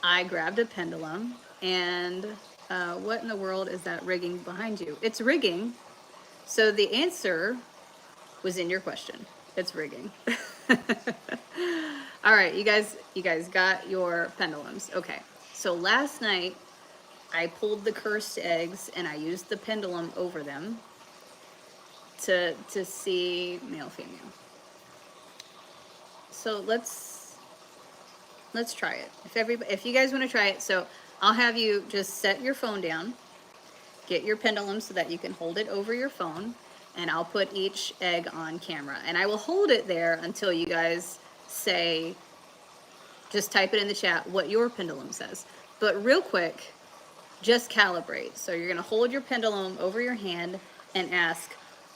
I grabbed a pendulum, and what in the world is that rigging behind you? It's rigging. So the answer was in your question. It's rigging. All right, you guys got your pendulums. Okay, so last night I pulled the cursed eggs and I used the pendulum over them to see male, female. So let's try it. If you guys want to try it, so I'll have you just set your phone down, get your pendulum so that you can hold it over your phone, and I'll put each egg on camera. And I will hold it there until you guys say, just type it in the chat what your pendulum says. But real quick, just calibrate. So you're gonna hold your pendulum over your hand and ask,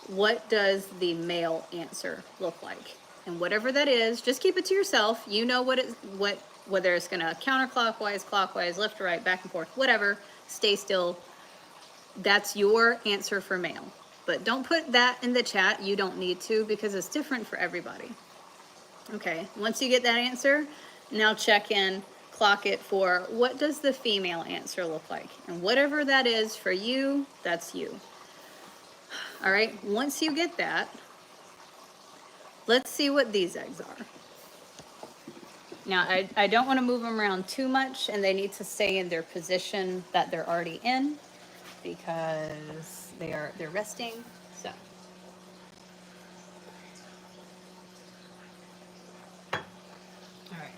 what does the male answer look like? And whatever that is, just keep it to yourself. You know whether it's gonna counterclockwise, clockwise, left or right, back and forth, whatever, stay still. That's your answer for male. But don't put that in the chat. You don't need to, because it's different for everybody. Okay, once you get that answer, now check in, clock it for what does the female answer look like? And whatever that is for you, that's you. All right, once you get that, let's see what these eggs are. Now, I don't want to move them around too much, and they need to stay in their position that they're already in, because they're resting. So, all right.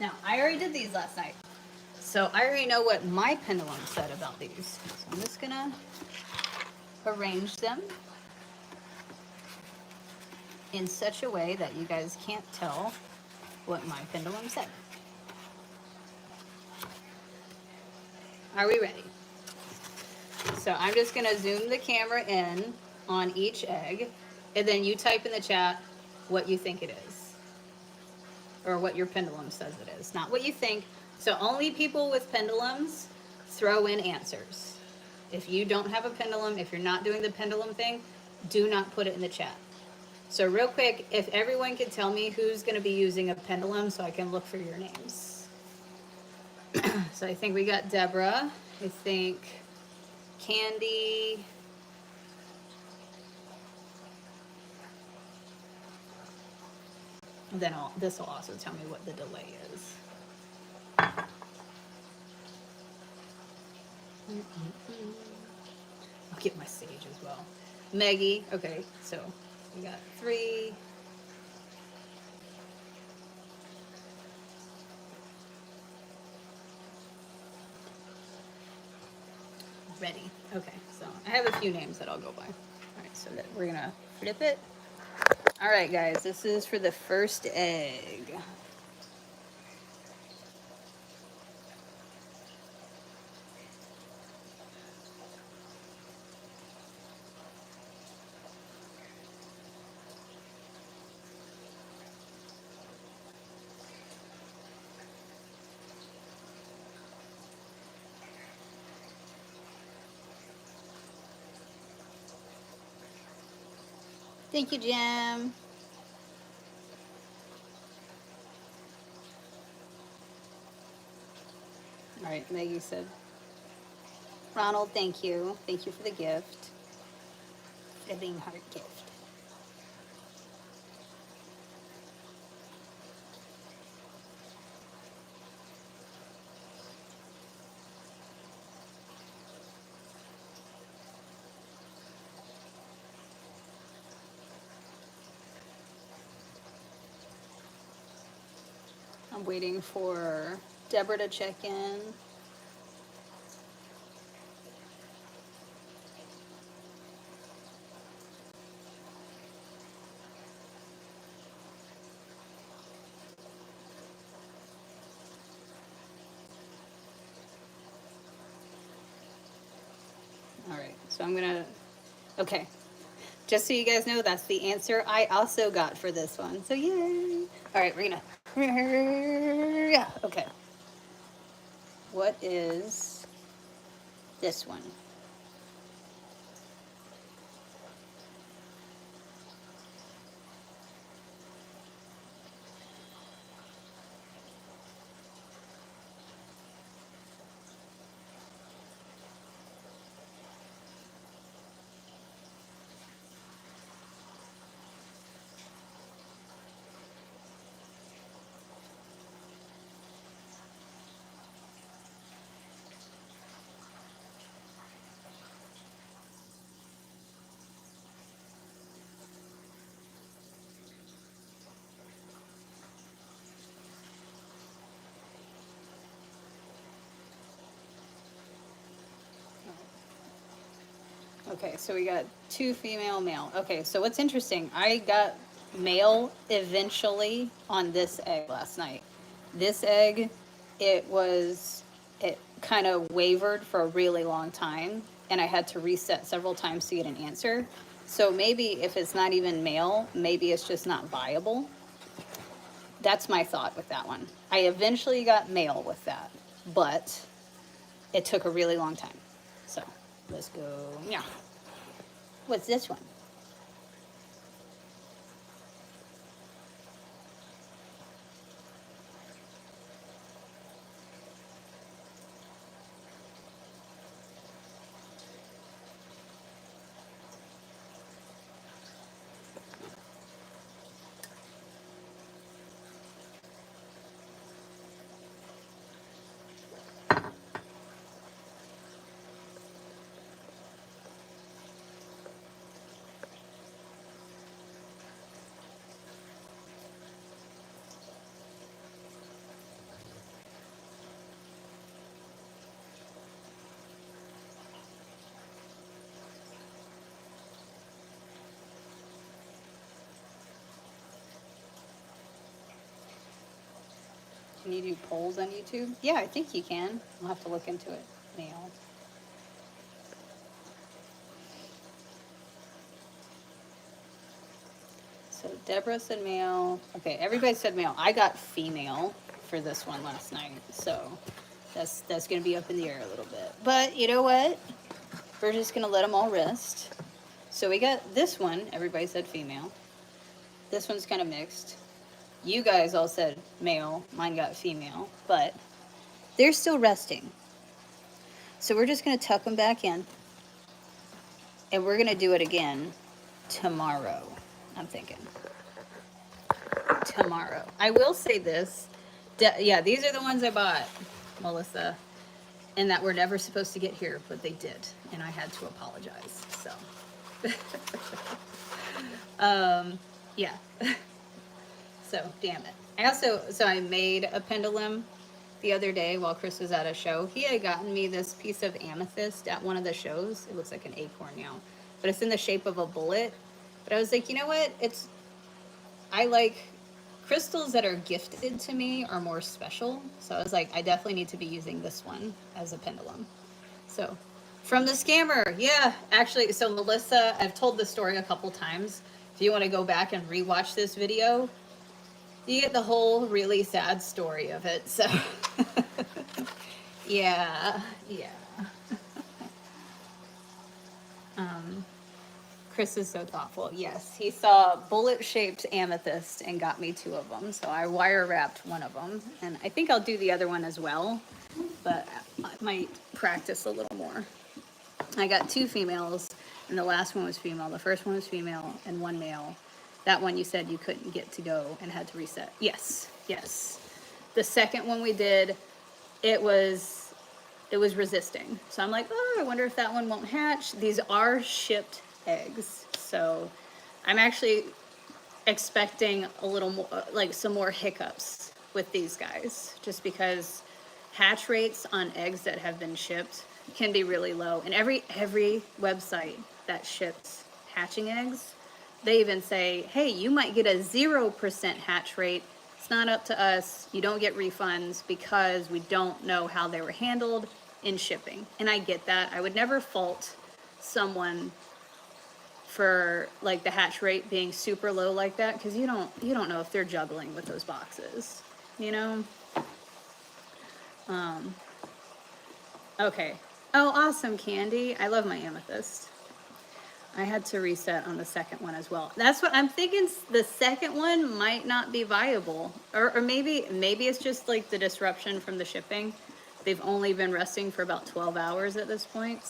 Now, I already did these last night, so I already know what my pendulum said about these. So I'm just gonna arrange them in such a way that you guys can't tell what my pendulum said. Are we ready? So I'm just gonna zoom the camera in on each egg, and then you type in the chat what you think it is, or what your pendulum says it is, not what you think. So only people with pendulums throw in answers. If you don't have a pendulum, if you're not doing the pendulum thing, do not put it in the chat. So real quick, if everyone could tell me who's gonna be using a pendulum so I can look for your names. So I think we got Deborah, I think Candy, and then this will also tell me what the delay is. I'll get my sage as well. Maggie, okay, so we got 3. Ready. Okay, so I have a few names that I'll go by. All right, so that we're gonna flip it. All right, guys, this is for the first egg. Thank you, Jim. All right, Maggie said, Ronald, thank you. Thank you for the gift. Living heart gift. I'm waiting for Deborah to check in. All right, so I'm gonna, okay. Just so you guys know, that's the answer I also got for this one. So yay! All right, we're gonna, yeah, okay. What is this one? Okay, so we got 2 female, male. Okay, so what's interesting, I got male eventually on this egg last night. This egg, it kind of wavered for a really long time, and I had to reset several times to get an answer. So maybe if it's not even male, maybe it's just not viable. That's my thought with that one. I eventually got male with that, but it took a really long time. So let's go. Yeah. What's this one? Can you do polls on YouTube? Yeah, I think you can. I'll have to look into it. male. So Deborah said male. Okay, everybody said male. I got female for this one last night, so that's gonna be up in the air a little bit. But you know what? We're just gonna let them all rest. So we got this one. Everybody said female. This one's kind of mixed. You guys all said male. Mine got female, but they're still resting. So we're just gonna tuck them back in, and we're gonna do it again tomorrow. I'm thinking tomorrow. I will say this. Yeah, these are the ones I bought, Melissa, and that were never supposed to get here, but they did, and I had to apologize. So, yeah. So, damn it. I made a pendulum the other day while Chris was at a show. He had gotten me this piece of amethyst at one of the shows. It looks like an acorn now, but it's in the shape of a bullet. But I was like, you know what? I like crystals that are gifted to me are more special. So I was like, I definitely need to be using this one as a pendulum. So from the scammer, yeah, actually, so Melissa, I've told this story a couple times. If you want to go back and rewatch this video, you get the whole really sad story of it. So yeah. Chris is so thoughtful. Yes, he saw bullet-shaped amethyst and got me 2 of them. So I wire wrapped one of them, and I think I'll do the other one as well, but I might practice a little more. I got 2 females, and the last one was female. The first one was female and 1 male. That one you said you couldn't get to go and had to reset. Yes. The second one we did, it was resisting. So I'm like, oh, I wonder if that one won't hatch. These are shipped eggs, so I'm actually expecting a little more, like some more hiccups with these guys, just because hatch rates on eggs that have been shipped can be really low. And every website that ships hatching eggs, they even say, hey, you might get a 0% hatch rate. It's not up to us. You don't get refunds because we don't know how they were handled in shipping. And I get that. I would never fault someone for like the hatch rate being super low like that, because you don't know if they're juggling with those boxes, you know. Okay. Oh, awesome, Candy. I love my amethyst. I had to reset on the second one as well. That's what I'm thinking. The second one might not be viable, or maybe it's just like the disruption from the shipping. They've only been resting for about 12 hours at this point,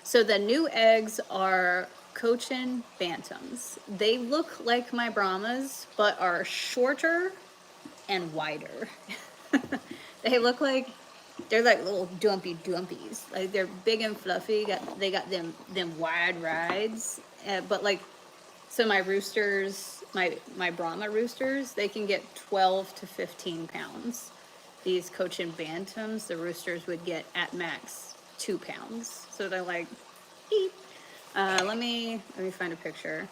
so the new eggs are Cochin Bantams. They look like my Brahmas, but are shorter and wider. They look like, they're like little dumpy dumpies. Like they're big and fluffy. They got them wide rides. But like, so my roosters, my Brahma roosters, they can get 12 to 15 pounds. These Cochin Bantams, the roosters would get at max 2 pounds. So they're like, eep. Let me find a picture.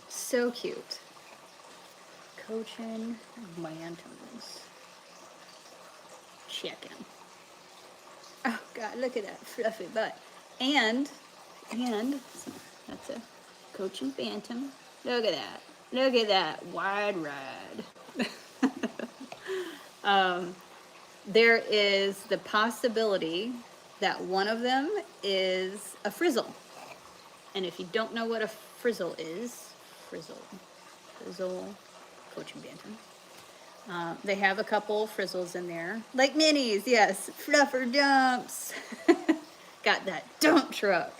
So cute. Cochin Bantams. Chicken. Oh God, look at that fluffy butt. And that's a Cochin Bantam. Look at that. Look at that wide ride. There is the possibility that one of them is a frizzle. And if you don't know what a frizzle is, frizzle, Cochin Bantam. They have a couple frizzles in there. Like minis, yes, fluffer dumps. Got that dump truck.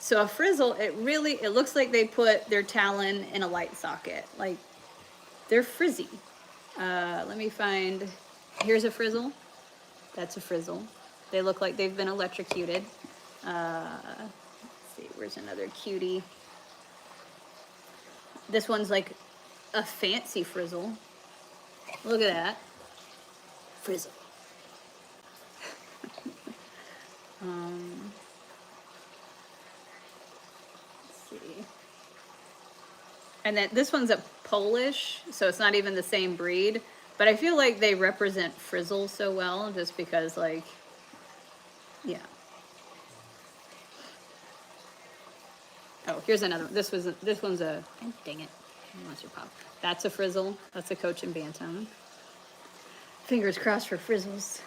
So a frizzle, it looks like they put their talon in a light socket. Like, they're frizzy. Let me find, here's a frizzle. That's a frizzle. They look like they've been electrocuted. Let's see, where's another cutie? This one's like a fancy frizzle. Look at that. Frizzle. Let's see. And then this one's a Polish, so it's not even the same breed. But I feel like they represent Frizzle so well, just because, like, yeah. Oh, here's another one. This one's a, oh, dang it. Monster Pop. That's a Frizzle. That's a Cochin Bantam. Fingers crossed for Frizzles.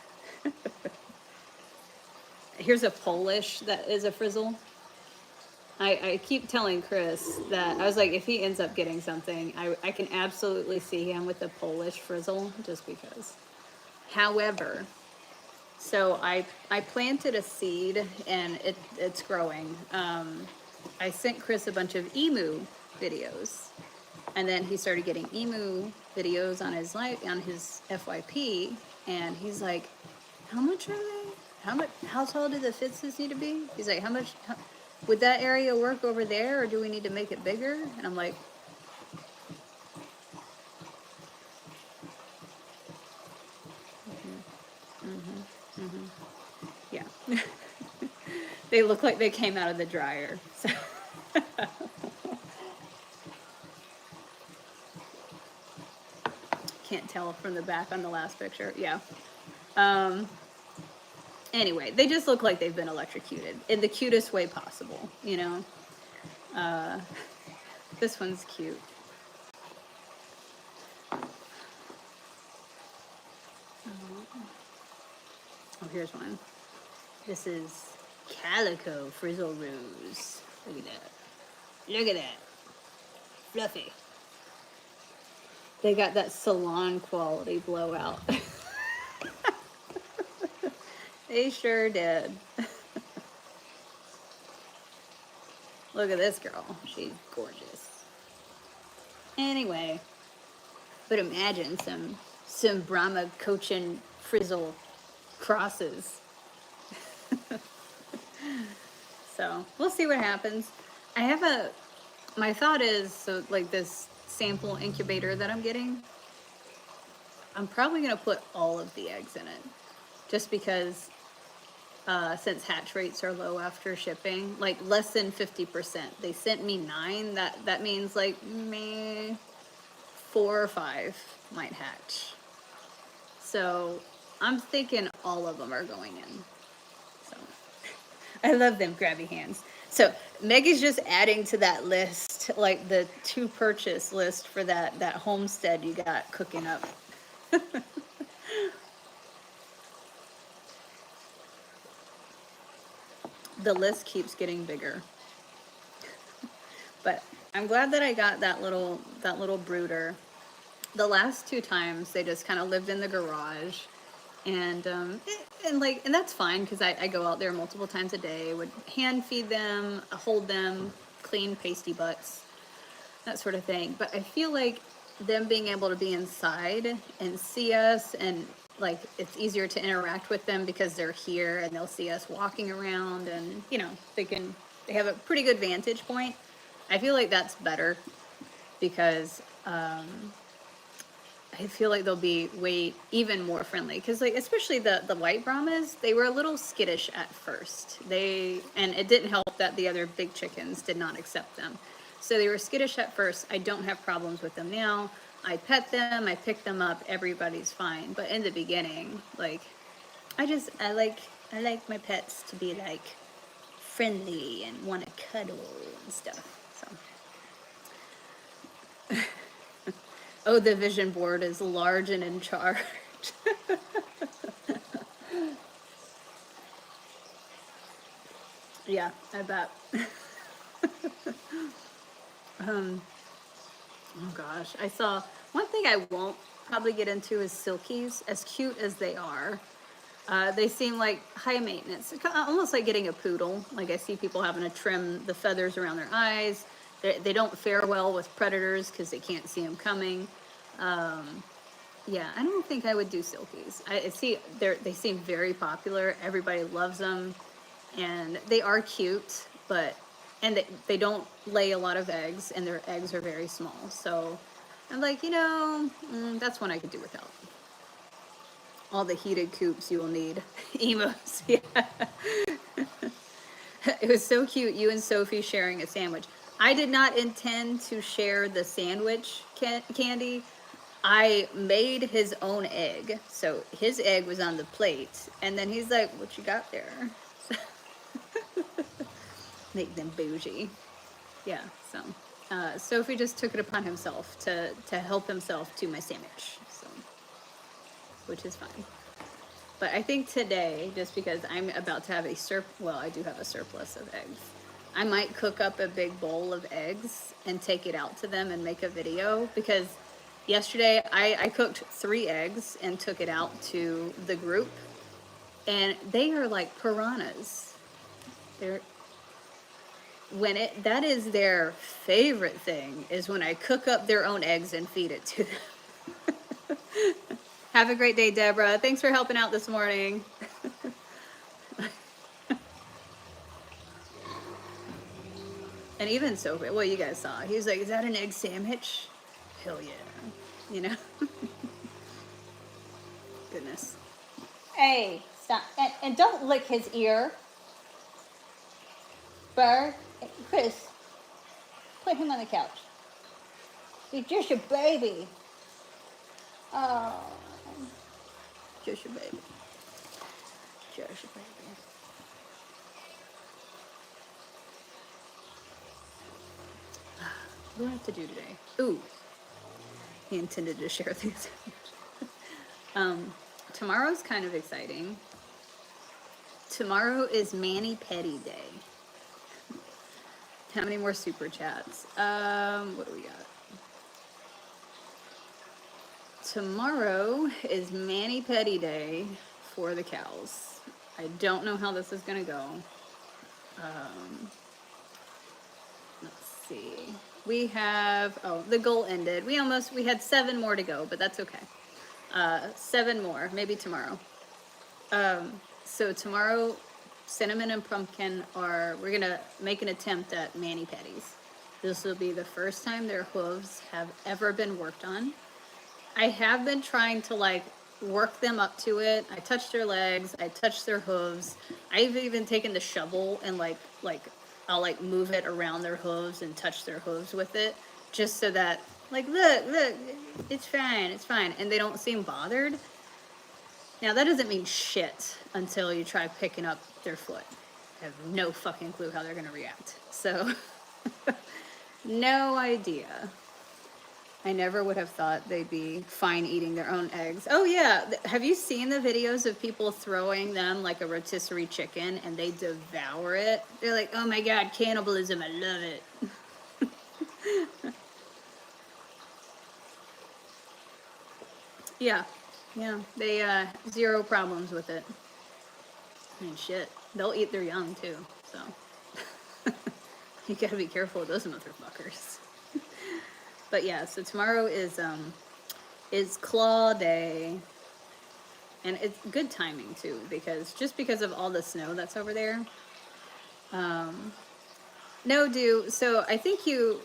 Here's a Polish that is a Frizzle. I keep telling Chris that, I was like, if he ends up getting something, I can absolutely see him with a Polish Frizzle, just because. However, so I planted a seed, and it's growing. I sent Chris a bunch of emu videos, and then he started getting emu videos on his FYP, and he's like, how much are they? How tall do the Fitzes need to be? He's like, would that area work over there, or do we need to make it bigger? And I'm like, yeah. They look like they came out of the dryer. So. Can't tell from the back on the last picture. Yeah. Anyway, they just look like they've been electrocuted in the cutest way possible, you know? This one's cute. Oh, here's one. This is Calico Frizzle Rose. Look at that. Look at that. Fluffy. They got that salon quality blowout. They sure did. Look at this girl. She's gorgeous. Anyway, but imagine some Brahma Cochin Frizzle crosses. So we'll see what happens. My thought is, so like this sample incubator that I'm getting, I'm probably gonna put all of the eggs in it, just because since hatch rates are low after shipping, like less than 50%. They sent me 9. That means like 4 or 5 might hatch. So I'm thinking all of them are going in. So I love them grabby hands. So Maggie's just adding to that list, like the to purchase list for that homestead you got cooking up. The list keeps getting bigger. But I'm glad that I got that little brooder. The last 2 times they just kind of lived in the garage, and that's fine, because I go out there multiple times a day, would hand feed them, hold them, clean pasty butts, that sort of thing. But I feel like them being able to be inside and see us, and like it's easier to interact with them because they're here and they'll see us walking around, and you know, they have a pretty good vantage point. I feel like that's better, because I feel like they'll be even more friendly, because like especially the white Brahmas, they were a little skittish at first. And it didn't help that the other big chickens did not accept them. So they were skittish at first. I don't have problems with them now. I pet them, I pick them up, everybody's fine. But in the beginning, like I like my pets to be like friendly and want to cuddle and stuff. So oh, the vision board is large and in charge. Yeah, I bet. Oh gosh, I saw one thing I won't probably get into is silkies, as cute as they are. They seem like high maintenance. It's almost like getting a poodle. Like I see people having to trim the feathers around their eyes. They don't fare well with predators because they can't see them coming. Yeah, I don't think I would do silkies. I see they seem very popular. Everybody loves them, and they are cute, and they don't lay a lot of eggs, and their eggs are very small. So I'm like, that's one I could do without. All the heated coops you will need. Emos, yeah. It was so cute, you and Sophie sharing a sandwich. I did not intend to share the sandwich candy. I made his own egg. So his egg was on the plate. And then he's like, what you got there? Make them bougie. Yeah, so Sophie just took it upon himself to help himself to my sandwich. So, which is fine. But I think today, just because I'm about to have I do have a surplus of eggs. I might cook up a big bowl of eggs and take it out to them and make a video, because yesterday I cooked 3 eggs and took it out to the group, and they are like piranhas. That is their favorite thing, is when I cook up their own eggs and feed it to them. Have a great day, Deborah. Thanks for helping out this morning. And even Sophie, well, you guys saw, he was like, is that an egg sandwich? Hell yeah. You know? Goodness. Hey, stop. And don't lick his ear. Bird. Chris, put him on the couch. He's just a baby. Oh. Just a baby. Just a baby. What do I have to do today? Ooh. He intended to share things. Tomorrow's kind of exciting. Tomorrow is Mani Petty Day. How many more super chats? What do we got? Tomorrow is Mani Petty Day for the cows. I don't know how this is gonna go. Let's see. We have, the goal ended. We had 7 more to go, but that's okay. 7 more, maybe tomorrow. So tomorrow, Cinnamon and Pumpkin we're gonna make an attempt at mani-pedis. This will be the first time their hooves have ever been worked on. I have been trying to like work them up to it. I touched their legs, I touched their hooves. I've even taken the shovel and I'll like move it around their hooves and touch their hooves with it, just so that like, look, it's fine. And they don't seem bothered. Now that doesn't mean shit until you try picking up their foot. I have no fucking clue how they're gonna react. So, no idea. I never would have thought they'd be fine eating their own eggs. Oh yeah, have you seen the videos of people throwing them like a rotisserie chicken and they devour it? They're like, oh my god, cannibalism, I love it. Yeah, they, 0 problems with it. I mean, shit, they'll eat their young too, so. You gotta be careful with those motherfuckers. But yeah, so tomorrow is Claw Day, and it's good timing too, because of all the snow that's over there. So I think you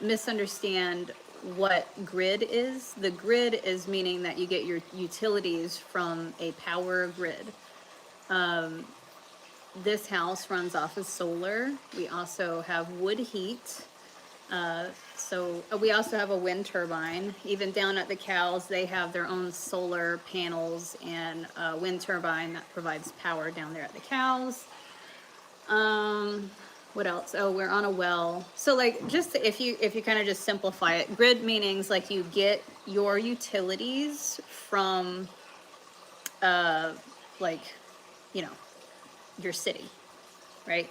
misunderstand what grid is. The grid is meaning that you get your utilities from a power grid. This house runs off of solar. We also have wood heat. So we also have a wind turbine. Even down at the cows, they have their own solar panels and a wind turbine that provides power down there at the cows. What else? Oh, we're on a well. So like, just if you kind of just simplify it, grid meanings like you get your utilities from, your city, right?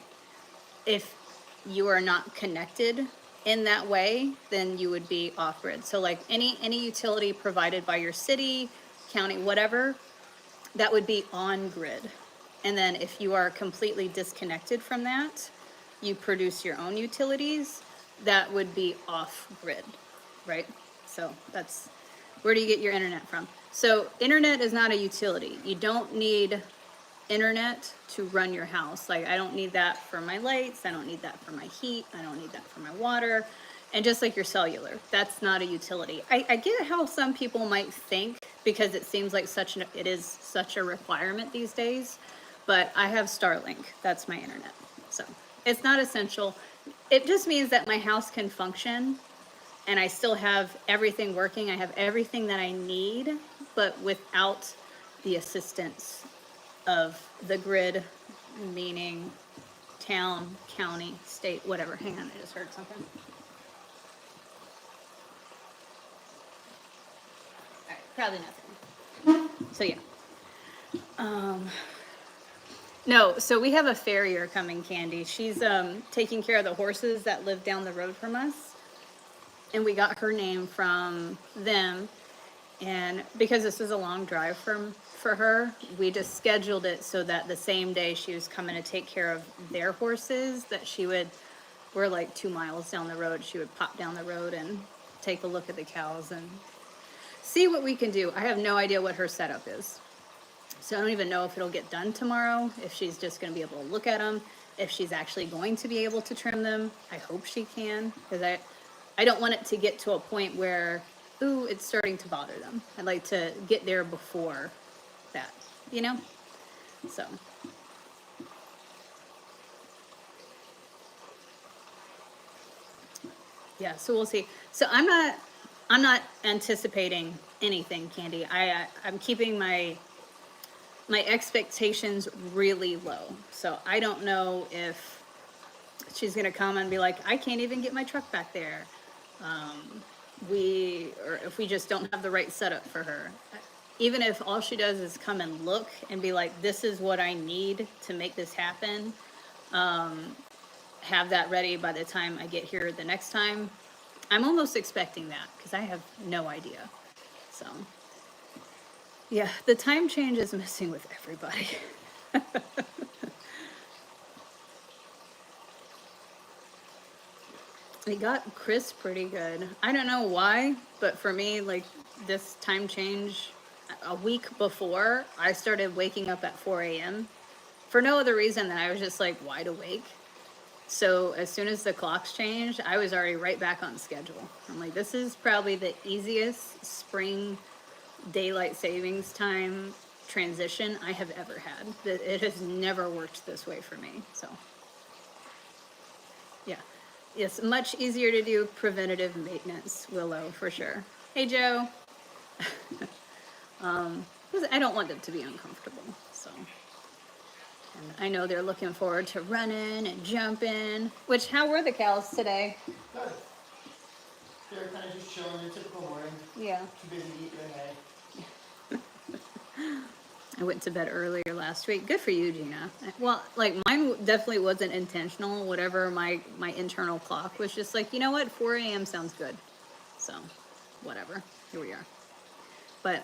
If you are not connected in that way, then you would be off grid. So like any utility provided by your city, county, whatever, that would be on grid. And then if you are completely disconnected from that, you produce your own utilities, that would be off grid, right? So that's, where do you get your internet from? So internet is not a utility. You don't need internet to run your house. Like, I don't need that for my lights, I don't need that for my heat, I don't need that for my water. And just like your cellular, that's not a utility. I get how some people might think, because it seems like it is such a requirement these days, but I have Starlink, that's my internet. So it's not essential. It just means that my house can function and I still have everything working. I have everything that I need, but without the assistance of the grid, meaning town, county, state, whatever. Hang on, I just heard something. All right, probably nothing. So yeah. No, so we have a farrier coming, Candy. She's taking care of the horses that live down the road from us. And we got her name from them. And because this is a long drive for her, we just scheduled it so that the same day she was coming to take care of their horses, that she would, we're like 2 miles down the road, she would pop down the road and take a look at the cows and see what we can do. I have no idea what her setup is. So I don't even know if it'll get done tomorrow, if she's just going to be able to look at them, if she's actually going to be able to trim them. I hope she can, because I don't want it to get to a point where, ooh, it's starting to bother them. I'd like to get there before that, you know? So. Yeah, so we'll see. So I'm not anticipating anything, Candy. I'm keeping my expectations really low. So I don't know if she's gonna come and be like, I can't even get my truck back there. Or if we just don't have the right setup for her. Even if all she does is come and look and be like, this is what I need to make this happen. Have that ready by the time I get here the next time. I'm almost expecting that because I have no idea. So. Yeah, the time change is messing with everybody. It got Chris pretty good. I don't know why, but for me, like this time change, a week before, I started waking up at 4 a.m. for no other reason than I was just like wide awake. So as soon as the clocks changed, I was already right back on schedule. I'm like, this is probably the easiest spring daylight savings time transition I have ever had. It has never worked this way for me. So yeah, it's much easier to do preventative maintenance, Willow, for sure. Hey, Joe. I don't want them to be uncomfortable. So, and I know they're looking forward to running and jumping. Which, how were the cows today? Good. They're kind of just chilling. It's a typical morning. Yeah. Too busy eating their hay. I went to bed earlier last week. Good for you, Gina. Well, like mine definitely wasn't intentional. Whatever my internal clock was just like, you know what, 4 a.m. sounds good. So, whatever. Here we are. But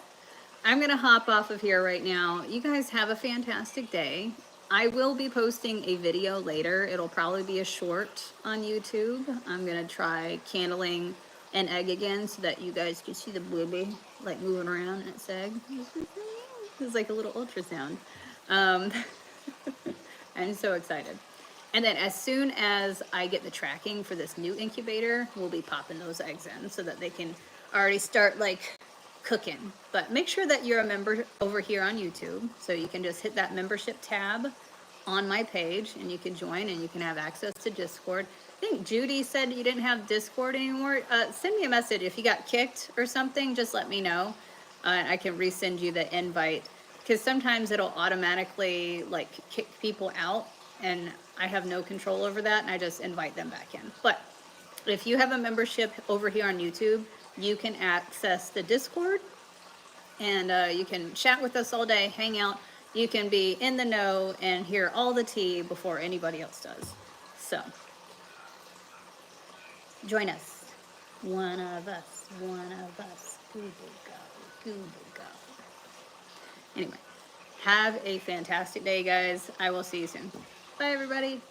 I'm going to hop off of here right now. You guys have a fantastic day. I will be posting a video later. It'll probably be a short on YouTube. I'm going to try candling an egg again so that you guys can see the baby like moving around in its egg. It's like a little ultrasound. I'm so excited. And then as soon as I get the tracking for this new incubator, we'll be popping those eggs in so that they can already start like cooking. But make sure that you're a member over here on YouTube. So you can just hit that membership tab on my page and you can join and you can have access to Discord. I think Judy said you didn't have Discord anymore. Send me a message if you got kicked or something. Just let me know. And I can resend you the invite because sometimes it'll automatically like kick people out and I have no control over that and I just invite them back in. But if you have a membership over here on YouTube, you can access the Discord and you can chat with us all day, hang out. You can be in the know and hear all the tea before anybody else does. So join us. One of us, one of us. Google go. Google go. Anyway, have a fantastic day, guys. I will see you soon. Bye, everybody.